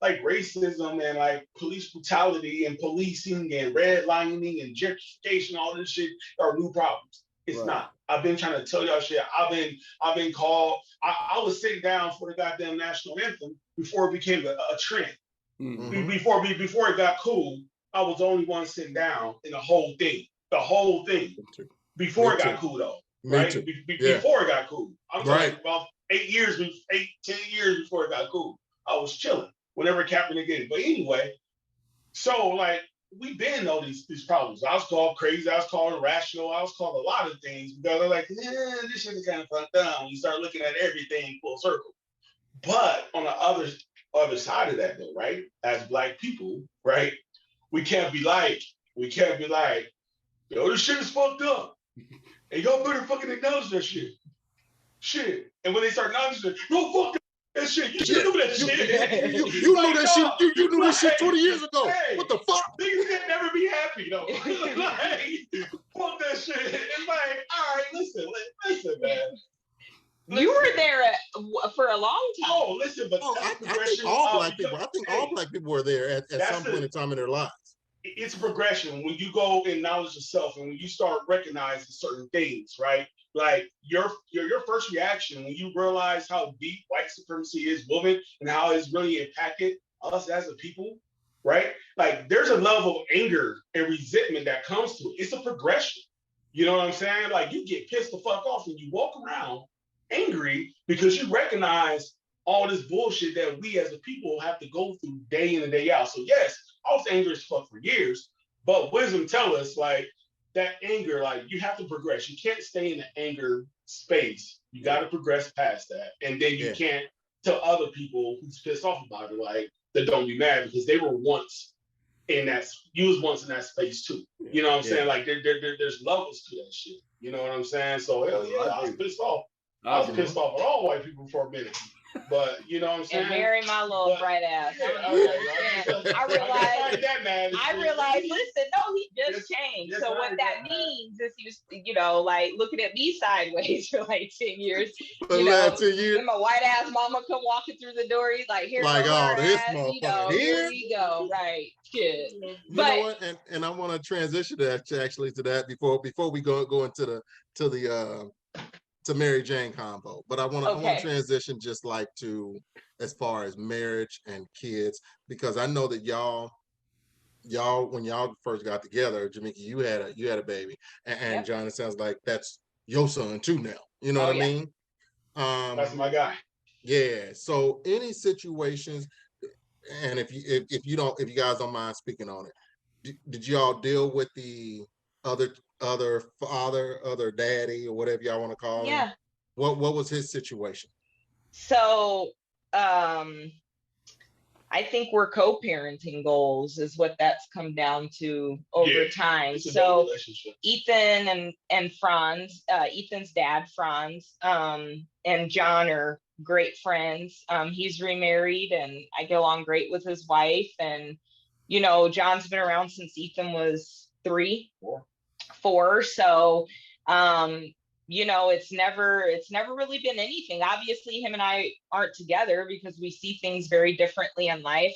like racism and like police brutality and policing and redlining and gentrification, all this shit are new problems. It's not. I've been trying to tell y'all shit. I've been called. I was sitting down for the goddamn national anthem before it became a trend. Mm-hmm. Before it got cool, I was the only one sitting down in the whole thing. The whole thing. Before it got cool though. Right? Before it got cool. I'm talking about 10 years before it got cool. I was chilling. Whenever Kaepernick did it. But anyway, so like we've been know these problems. I was called crazy, I was called irrational, I was called a lot of things because I'm like, this shit is kind of fucked up when you start looking at everything full circle. But on the other side of that though, right? As black people, right? We can't be like, yo, this shit is fucked up. And y'all better fucking acknowledge that shit. Shit. And when they start acknowledging it, no, fuck that shit. You should do that shit. You know that shit. You knew this shit 20 years ago. Hey, what the fuck? Niggas can never be happy though. Like, fuck that shit. It's like, all right, listen, man. You were there at some point in time in their lives. It's a progression when you go and knowledge yourself, and when you start recognizing certain things, right? Like your first reaction when you realize how deep white supremacy is moving and how it's really impacted us as a people, right? Like there's a level of anger and resentment that comes to it. It's a progression. You know what I'm saying? Like you get pissed the fuck off and you walk around angry because you recognize all this bullshit that we as a people have to go through day in and day out. So yes, I was angry as fuck for years, but wisdom tell us like that anger, like you have to progress. You can't stay in the anger space. You got to progress past that, and then you can't tell other people who's pissed off about it like that don't be mad because they were once in that. You was once in that space too. You know what I'm saying? Like there's levels to that shit. You know what I'm saying? So hell yeah, I was pissed off. I was pissed off at all white people for a minute. But you know what I'm saying? And marry my little bright ass. I realized, listen, no, he just changed. So what that means is he was, you know, like looking at me sideways for like 10 years. For the last 10 years. And my white ass mama come walking through the door. He's like, here, like, oh, this ass, motherfucker you know, here you go. Right. Shit. You know what? And I want to transition to that before we go into the to Mary Jane combo, but I want to transition just like to as far as marriage and kids, because I know that y'all when y'all first got together, Jameka, you had a baby, and John, it sounds like that's your son too now. You know what I mean? That's my guy. Yeah. So any situations, and if you guys don't mind speaking on it, did y'all deal with the other father, other daddy, or whatever y'all want to call him? What was his situation? So I think we're co-parenting goals is what that's come down to over time. So Ethan and Franz, Ethan's dad, Franz, and John are great friends. He's remarried and I get along great with his wife. And, you know, John's been around since Ethan was 4. So, you know, it's never really been anything. Obviously, him and I aren't together because we see things very differently in life.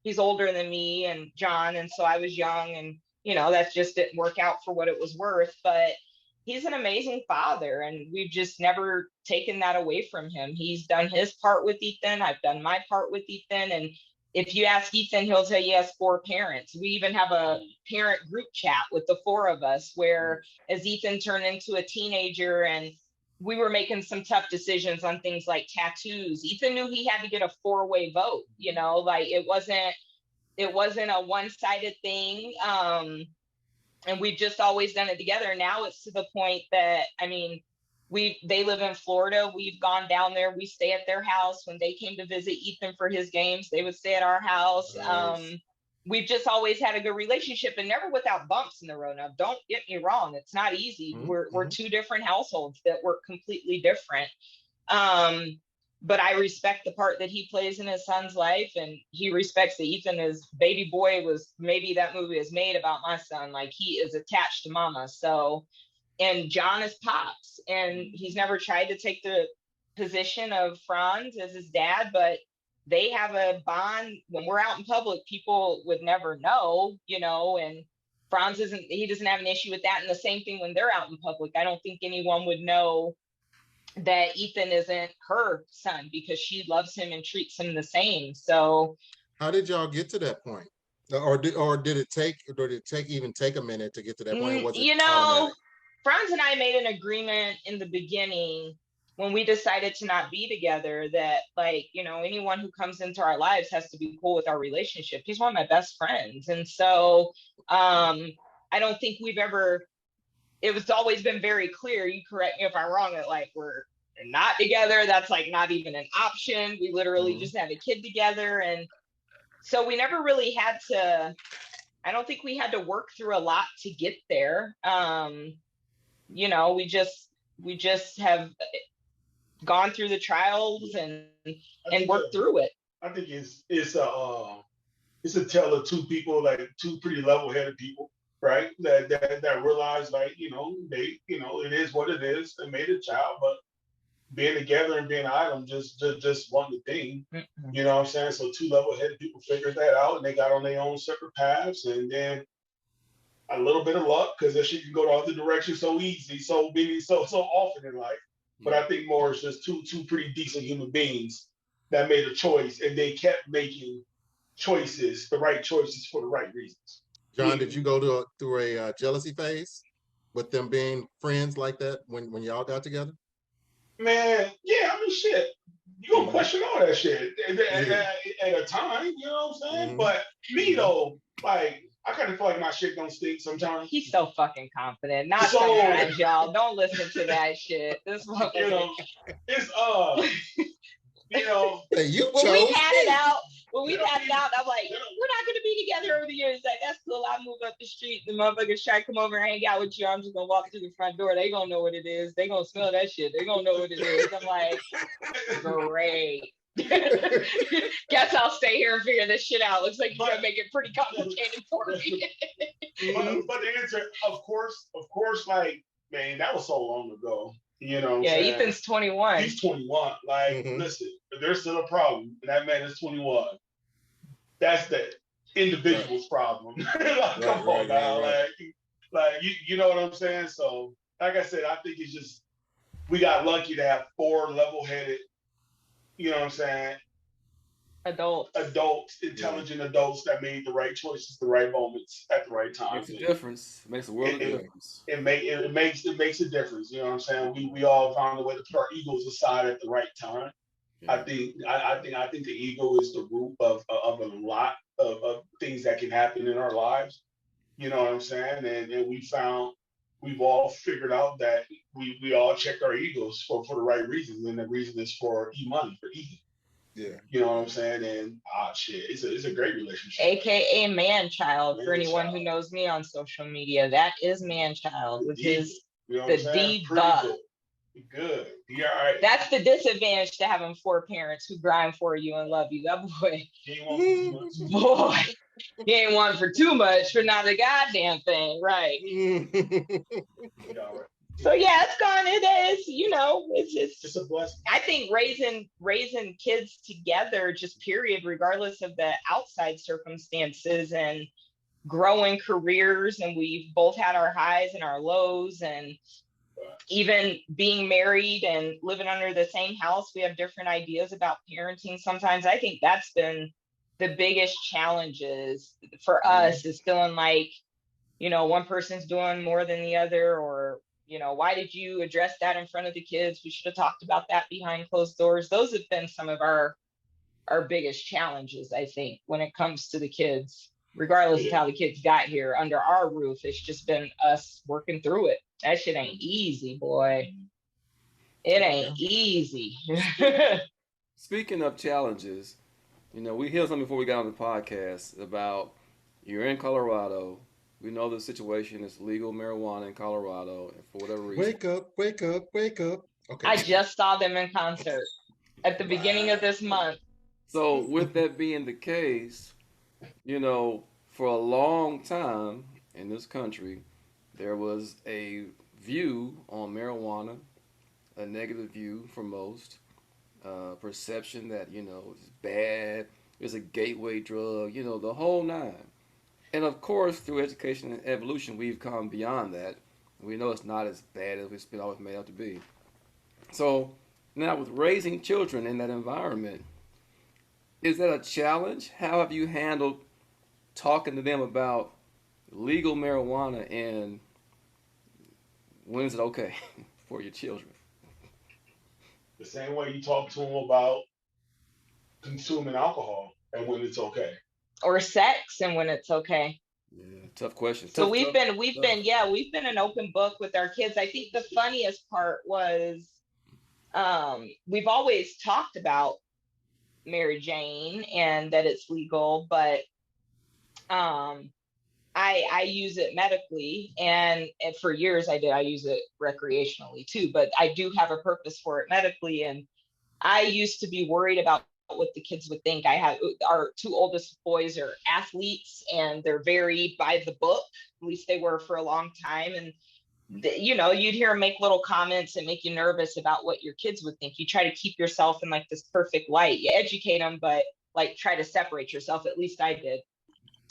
He's older than me and John, and so I was young, and you know, that just didn't work out for what it was worth. But he's an amazing father, and we've just never taken that away from him. He's done his part with Ethan. I've done my part with Ethan, and if you ask Ethan, he'll tell you he has 4 parents. We even have a parent group chat with the 4 of us where as Ethan turned into a teenager and we were making some tough decisions on things like tattoos, Ethan knew he had to get a 4-way vote, you know, like it wasn't a one-sided thing. And we've just always done it together. Now it's to the point that, I mean, they live in Florida. We've gone down there. We stay at their house. When they came to visit Ethan for his games, they would stay at our house. Nice. We've just always had a good relationship and never without bumps in the road. Now, don't get me wrong. It's not easy. We're 2 different households that work completely different. But I respect the part that he plays in his son's life, and he respects that Ethan, his baby boy, was maybe that movie is made about my son. Like he is attached to mama. So, and John is Pops, and he's never tried to take the position of Franz as his dad, but they have a bond. When we're out in public, people would never know, you know, and Franz he doesn't have an issue with that. And the same thing when they're out in public. I don't think anyone would know that Ethan isn't her son because she loves him and treats him the same. So how did y'all get to that point? Or did it take a minute to get to that point? Was it, you know, automatic? Franz and I made an agreement in the beginning when we decided to not be together that, like, you know, anyone who comes into our lives has to be cool with our relationship. He's one of my best friends. And so I don't think it was always been very clear. You correct me if I'm wrong, that like we're not together. That's like not even an option. We literally just have a kid together. And so we never really had to, I don't think we had to work through a lot to get there. You know, we just have gone through the trials and worked through it. I think it's a tale of 2 people, like 2 pretty level-headed people, right? That realize, like, you know, they, you know, it is what it is. They made a child, but being together and being an item just wasn't the thing. Mm-mm. You know what I'm saying? So two level-headed people figured that out, and they got on their own separate paths, and then a little bit of luck because that shit can go the other direction so easy, so often in life. But I think more it's just two pretty decent human beings that made a choice, and they kept making choices, the right choices for the right reasons. John, did you go through a jealousy phase with them being friends like that when y'all got together? Man, yeah, I mean, shit. You gonna question all that shit at a time, you know what I'm saying? But me though, like, I kind of feel like my shit don't stink sometimes. He's so fucking confident. Not sometimes, y'all. Don't listen to that shit. This motherfucker. You know, it's you know. Hey, you when chose we've had me. it out, I'm like, we're not gonna be together over the years. Like, that's cool. I move up the street, the motherfuckers try to come over and hang out with you. I'm just gonna walk through the front door. They gonna know what it is. They gonna smell that shit. They gonna know what it is. I'm like, great. Guess I'll stay here and figure this shit out. Looks like you're gonna make it pretty complicated for me. but the answer, of course, like, man, that was so long ago. You know what I'm Yeah, saying? Ethan's 21. He's 21. Like, listen, if there's still a problem, and that man is 21, that's the individual's problem. Like, come on now. Like you know what I'm saying? So, like I said, I think it's just, we got lucky to have 4 level-headed, you know what I'm saying, adults, intelligent adults that made the right choices, the right moments at the right time. Makes a difference. Makes a world of difference. It makes a difference. You know what I'm saying? We all found a way to put our egos aside at the right time. Yeah. I think the ego is the root of a lot of things that can happen in our lives. You know what I'm saying? And we've all figured out that we all checked our egos for the right reasons, and the reason is for money, for ego. Yeah. You know what I'm saying? And shit, it's a great relationship. AKA man-child, for anyone who knows me on social media. That is man-child with his the diva. Good. Be all right. That's the disadvantage to having 4 parents who grind for you and love you. That boy. He ain't want for too much. Boy. He ain't one for too much for not a goddamn thing, right? All right. So yeah, it's gone. It is, you know, it's a blessing. I think raising kids together, just period, regardless of the outside circumstances, and growing careers, and we've both had our highs and our lows, and even being married and living under the same house, we have different ideas about parenting. Sometimes I think that's been the biggest challenges for us, is feeling like, you know, one person's doing more than the other, or, you know, why did you address that in front of the kids? We should have talked about that behind closed doors. Those have been some of our biggest challenges, I think, when it comes to the kids, regardless of how the kids got here under our roof. It's just been us working through it. That shit ain't easy, boy. It ain't easy. Speaking of challenges, you know, we heard something before we got on the podcast about, you're in Colorado. We know the situation is legal marijuana in Colorado, and for whatever reason. Wake up, wake up, wake up. Okay. I just saw them in concert at the beginning of this month. So with that being the case, you know, for a long time in this country, there was a view on marijuana, a negative view for most, perception that, you know, it's bad, it's a gateway drug, you know, the whole 9. And of course, through education and evolution, we've come beyond that. We know it's not as bad as it's been always made out to be. So now with raising children in that environment, is that a challenge? How have you handled talking to them about legal marijuana, and when is it okay for your children? The same way you talk to them about consuming alcohol and when it's okay. Or sex and when it's okay. Yeah, tough question. So we've been an open book with our kids. I think the funniest part was we've always talked about Mary Jane and that it's legal, but I use it medically, and for years I use it recreationally too, but I do have a purpose for it medically. And I used to be worried about what the kids would think. Our 2 oldest boys are athletes, and they're very by the book. At least they were for a long time. And you know, you'd hear them make little comments that make you nervous about what your kids would think. You try to keep yourself in like this perfect light. You educate them, but like try to separate yourself. At least I did.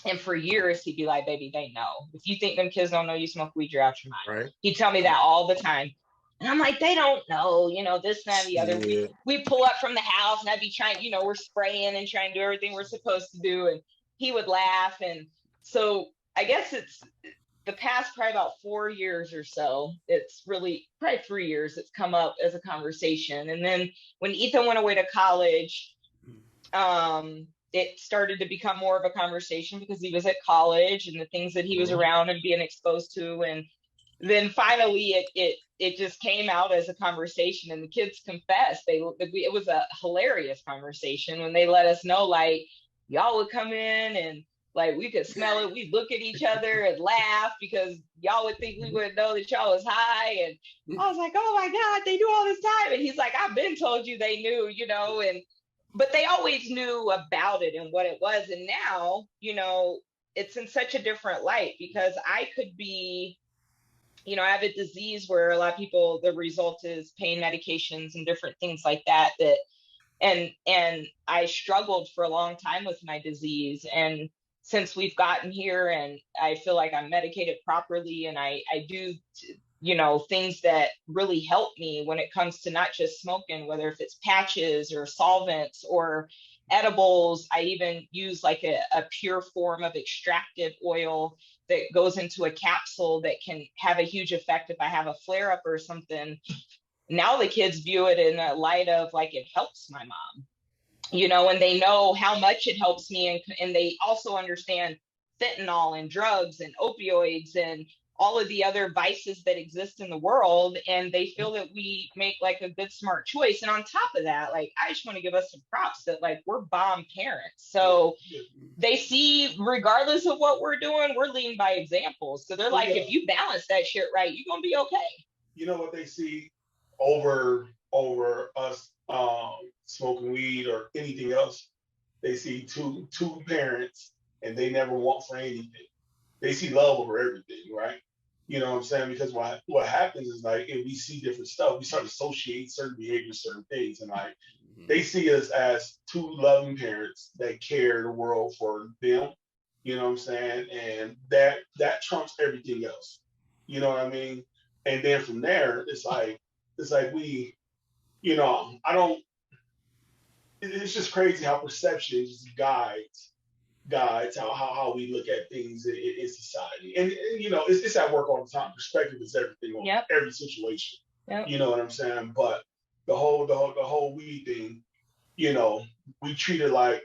And for years, he'd be like, baby, they know. If you think them kids don't know you smoke weed, you're out your mind. Right. He'd tell me that all the time. And I'm like, they don't know, you know, this, that, and the other. Yeah. We pull up from the house and I'd be trying, you know, we're spraying and trying to do everything we're supposed to do. And he would laugh. And so I guess it's the past probably about 4 years or so. It's really probably 3 years. It's come up as a conversation. And then when Ethan went away to college, it started to become more of a conversation because he was at college and the things that he was around and being exposed to. And then finally it just came out as a conversation, and the kids confessed. It was a hilarious conversation when they let us know, like, y'all would come in and like we could smell it. We'd look at each other and laugh because y'all would think we wouldn't know that y'all was high. And I was like, oh my God, they do all this time. And he's like, I've been told you they knew, you know, but they always knew about it and what it was. And now, you know, it's in such a different light because I could be, you know, I have a disease where a lot of people, the result is pain medications and different things like that, and I struggled for a long time with my disease. And since we've gotten here and I feel like I'm medicated properly and I do, you know, things that really help me when it comes to not just smoking, whether if it's patches or solvents or edibles. I even use like a pure form of extracted oil that goes into a capsule that can have a huge effect if I have a flare up or something. Now the kids view it in a light of like, it helps my mom, you know, and they know how much it helps me. And they also understand fentanyl and drugs and opioids and all of the other vices that exist in the world. And they feel that we make like a good, smart choice. And on top of that, like, I just want to give us some props that like, we're bomb parents. So they see, regardless of what we're doing, we're leading by examples. So they're like, if you balance that shit right, you're going to be okay. You know what they see over us smoking weed or anything else? They see two parents and they never want for anything. They see love over everything, right? You know what I'm saying? Because what happens is like, if we see different stuff, we start to associate certain behaviors, certain things, and like they see us as two loving parents that care the world for them. You know what I'm saying? And that trumps everything else. You know what I mean? And then from there, it's like we, you know, it's just crazy how perception just guides how we look at things in society. And you know, it's at work all the time. Perspective is everything on every situation. Yep. You know what I'm saying? But the whole weed thing, you know, we treat it like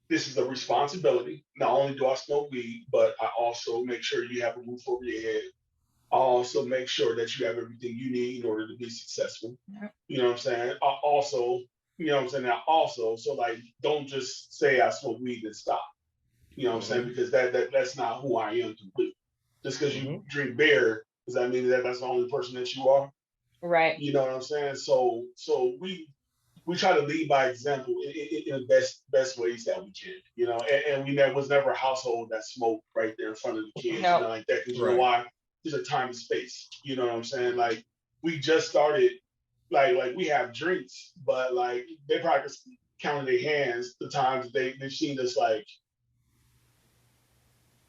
this is a responsibility. Not only do I smoke weed, but I also make sure you have a roof over your head. I also make sure that you have everything you need in order to be successful. Yep. You know what I'm saying? Also, you know what I'm saying? Now also, so like, don't just say I smoke weed and stop. You know what I'm saying? Because that's not who I am completely. Just because you drink beer, does that mean that that's the only person that you are? Right. You know what I'm saying? So we try to lead by example in the best ways that we can. You know, and we was never a household that smoked right there in front of the kids, No. you know, like that. Because you know why? There's a time and space. You know what I'm saying? Like, we just started, like we have drinks, but like they probably count in their hands the times they've seen us like.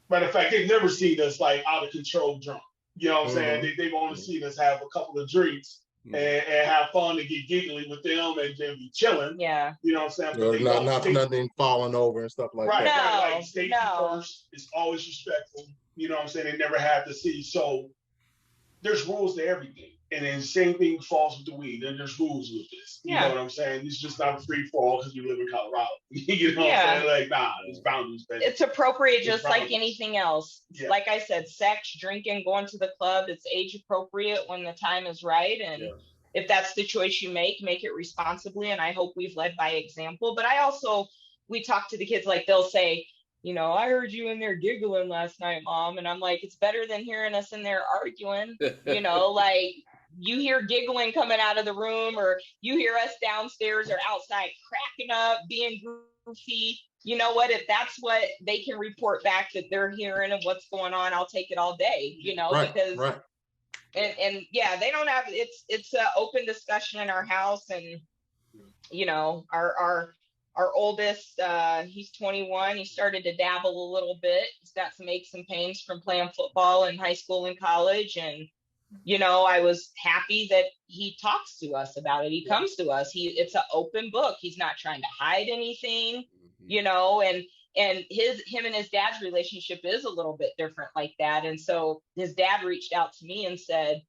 Matter of fact, they've never seen us like out of control drunk. You know what I'm saying? They've only seen us have a couple of drinks and have fun and get giggly with them and then be chilling. Yeah. You know what I'm saying? But nothing falling over and stuff like that. Right. Like, safety first. It's always respectful. You know what I'm saying? They never have to see. So there's rules to everything. And then same thing falls with the weed. There's rules with this. You know what I'm saying? It's just not a free for all because you live in Colorado. You know what I'm saying? Like, nah, it's boundaries. It's appropriate just like anything else. Yeah. Like I said, sex, drinking, going to the club, it's age appropriate when the time is right. And if that's the choice you make it responsibly. And I hope we've led by example. But we talk to the kids, like they'll say, you know, I heard you in there giggling last night, Mom. And I'm like, it's better than hearing us in there arguing. You know, like, you hear giggling coming out of the room, or you hear us downstairs or outside cracking up, being goofy. You know what? If that's what they can report back that they're hearing of what's going on, I'll take it all day, you know, because And yeah, they don't have, it's an open discussion in our house. And you know, our oldest, he's 21. He started to dabble a little bit. He's got some aches and pains from playing football in high school and college. And you know, I was happy that he talks to us about it. He comes to us. It's an open book. He's not trying to hide anything, you know, and him and his dad's relationship is a little bit different like that. And so his dad reached out to me and said,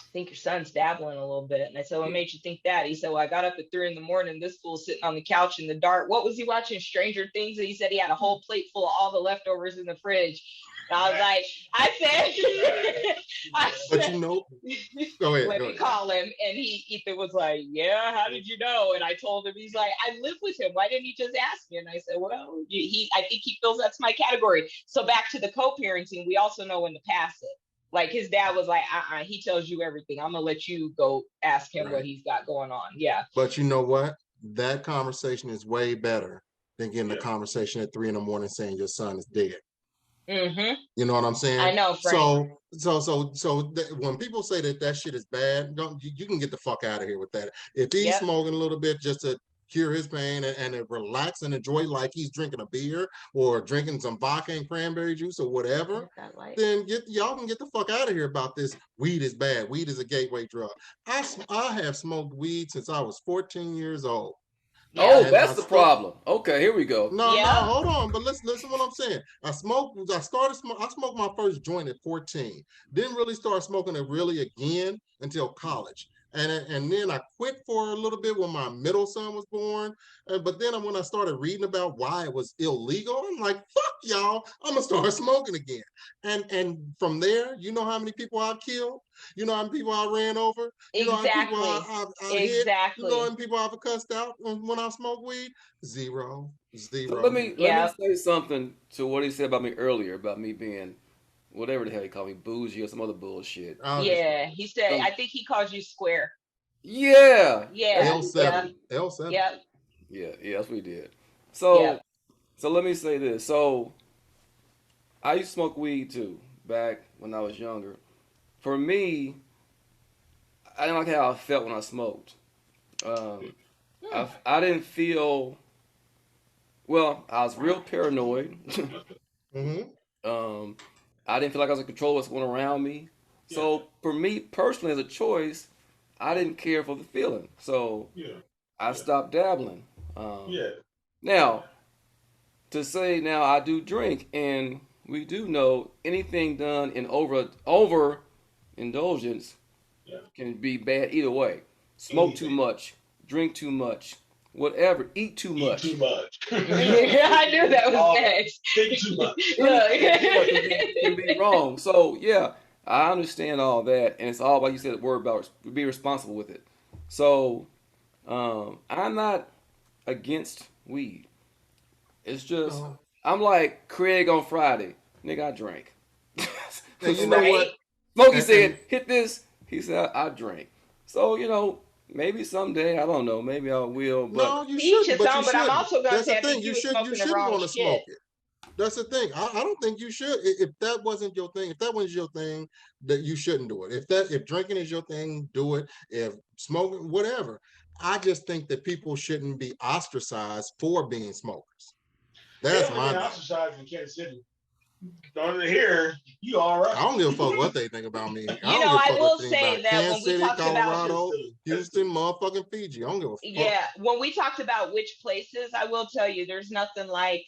I think your son's dabbling a little bit. And I said, what made you think that? He said, well, I got up at 3 a.m. This fool's sitting on the couch in the dark. What was he watching? Stranger Things. And he said he had a whole plate full of all the leftovers in the fridge. And I was like, But you know, go ahead. Let me call him. And Ethan was like, yeah, how did you know? And I told him, he's like, I live with him. Why didn't you just ask me? And I said, well, I think he feels that's my category. So back to the co-parenting, we also know when to pass it. Like his dad was like, he tells you everything. I'm gonna let you go ask him what he's got going on. Yeah. But you know what? That conversation is way better than getting the conversation at 3 a.m. saying your son is dead. Mm-hmm. You know what I'm saying? I know, Frank. So when people say that shit is bad, you can get the fuck out of here with that. If he's smoking a little bit just to cure his pain and relax and enjoy like he's drinking a beer or drinking some vodka and cranberry juice or whatever, then y'all can get the fuck out of here about this. Weed is bad. Weed is a gateway drug. I have smoked weed since I was 14 years old. Oh, that's the problem. Okay, here we go. No, hold on. But listen what I'm saying. I smoked my first joint at 14. Didn't really start smoking it really again until college. And then I quit for a little bit when my middle son was born. But then when I started reading about why it was illegal, I'm like, fuck y'all, I'm gonna start smoking again. And from there, you know how many people I killed? You know how many people I ran over? You know how many people I hit? You know how many people I've cussed out when I smoke weed? Zero. So let me say something to what he said about me earlier, about me being whatever the hell he called me, bougie or some other bullshit. He said, I think he calls you square. Yeah. L7. Yeah, that's what he did. So let me say this. So I used to smoke weed too back when I was younger. For me, I didn't like how I felt when I smoked. I didn't feel, well, I was real paranoid. I didn't feel like I was in control of what's going around me. So for me personally, as a choice, I didn't care for the feeling. So I stopped dabbling. Now, to say now I do drink, and we do know anything done in over indulgence can be bad either way. Smoke too much, drink too much, whatever, eat too much. I knew that was next. Think too much. Can be wrong. So yeah, I understand all that, and it's all like you said, the word about be responsible with it. So I'm not against weed. It's just I'm like Craig on Friday, nigga. I drank. And you know what? Smokey said, "Hit this." He said, "I drank." So you know. Maybe someday, I don't know. Maybe I will. But no, you should. But I'm also going to say, that's the thing. You shouldn't want to smoke it. That's the thing. I don't think you should. If that wasn't your thing, if that was your thing, that you shouldn't do it. If drinking is your thing, do it. If smoking, whatever. I just think that people shouldn't be ostracized for being smokers. That's my thing. Ostracized in Kansas City. Don't hear you all right. I don't give a fuck what they think about me. I will say that Kansas when we talked Colorado, Houston, motherfucking Fiji. I don't give a fuck. Yeah, when we talked about which places, I will tell you, there's nothing like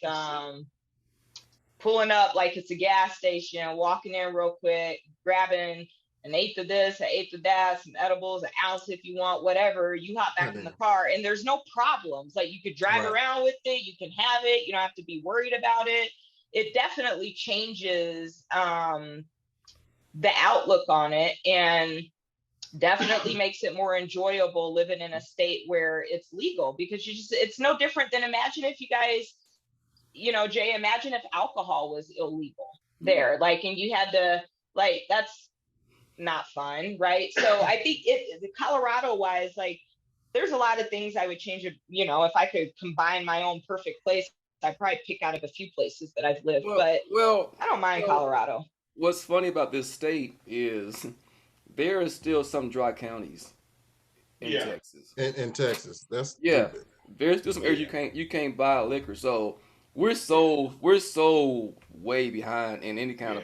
pulling up like it's a gas station, walking in real quick, grabbing an eighth of this, an eighth of that, some edibles, an ounce if you want, whatever. You hop back in the car, and there's no problems. Like you could drive around with it, you can have it, you don't have to be worried about it. It definitely changes the outlook on it, and definitely makes it more enjoyable living in a state where it's legal, because it's no different than, imagine if you guys, you know, Jay, imagine if alcohol was illegal there, like, and you had to, like, that's not fun, right? So I think Colorado wise, like, there's a lot of things I would change. You know, if I could combine my own perfect place, I'd probably pick out of a few places that I've lived, but I don't mind Colorado. What's funny about this state is there is still some dry counties in Yeah. Texas. In Texas, that's Yeah, stupid. there's still some areas you can't buy liquor. So we're so way behind in any kind of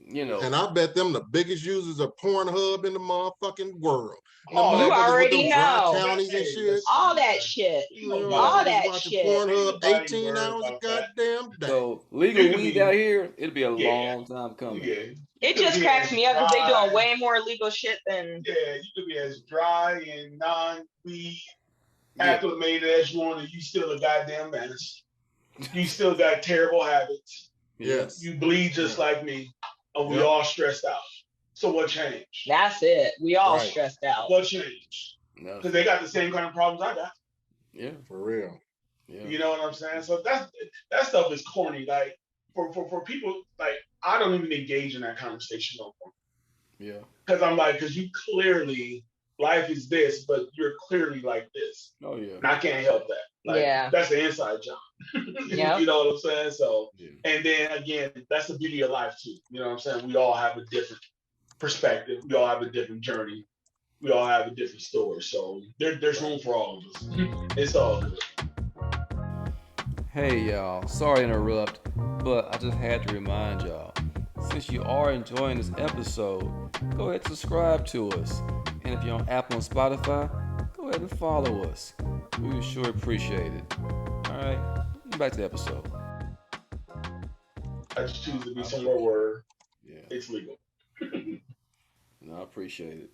And I bet them the biggest users of Pornhub in the motherfucking world. And them Oh, You motherfuckers with them already dry know. counties and shit. All that shit. You know, All motherfuckers that watching shit. Pornhub Nobody 18 worry hours a about that. goddamn day. So legal You could weed be- out here, it'll be a Yeah. long time coming. Yeah. You It could just be cracks as me up because they dry- doing way more illegal shit than. Yeah, you could be as dry and non-weed Yeah. acclimated as you want, and you still a goddamn menace. You still got terrible habits. Yes. You bleed just like me, and we Yep. all stressed out. So what changed? That's it. We all Right. stressed out. What changed? No. Because they got the same kind of problems I got. Yeah. For real. Yeah. You know what I'm saying? So that stuff is corny. Like for people, like I don't even engage in that conversation no more. Yeah. Because I'm like, because you clearly life is this, but you're clearly like this. Oh yeah. And I can't help that. Like Yeah. that's the inside job. Yep. You know what I'm saying? So Yeah. and then again, that's the beauty of life too. You know what I'm saying? We all have a different perspective. We all have a different journey. We all have a different story. So there's room for all of us. It's all good. Hey y'all, sorry to interrupt, but I just had to remind y'all, since you are enjoying this episode, go ahead and subscribe to us. And if you're on Apple and Spotify, go ahead and follow us. We would sure appreciate it. Alright, back to the episode. I just choose to be somewhere where Yeah, it's legal. no, I appreciate it.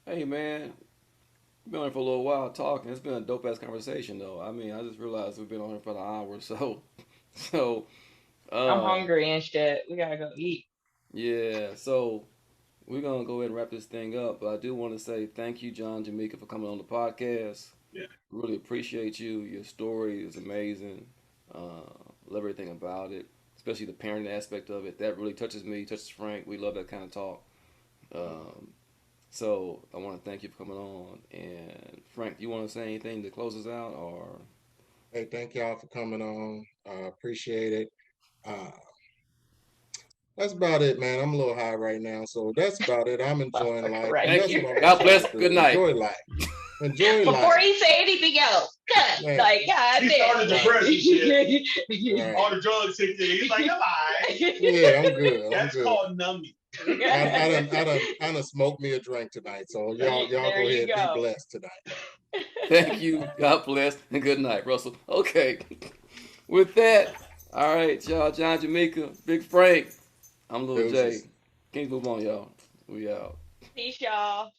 Hey man, we've been on here for a little while talking. It's been a dope ass conversation though. I mean, I just realized we've been on here for an hour or so. So I'm hungry and shit. We gotta go eat. Yeah, so we're gonna go ahead and wrap this thing up. But I do want to say thank you, John Jameka, for coming on the podcast. Yeah. Really appreciate you. Your story is amazing. Love everything about it, especially the parenting aspect of it. That really touches me, touches Frank. We love that kind of talk. So I want to thank you for coming on. And Frank, you want to say anything to close us out, or? Hey, thank y'all for coming on. Appreciate it. That's about it, man. I'm a little high right now, so that's about it. I'm enjoying life. Right. Thank That's you. what I'm God trying bless. to do. Good night. Enjoy life. Enjoy Before life. he say anything else, Man. like God He damn. started depressing shit. Right. All the drugs kicked in. He's like, am I? Yeah, I'm good. I'm That's good. called numbing. I done smoked me a drink tonight, so y'all go There you ahead and go. be blessed tonight. Thank you. God bless. And good night, Russell. Okay. With that, all right, y'all. John Jameka, Big Frank. I'm Lil J. Deuces. Can't move on, y'all. We out. Peace, y'all.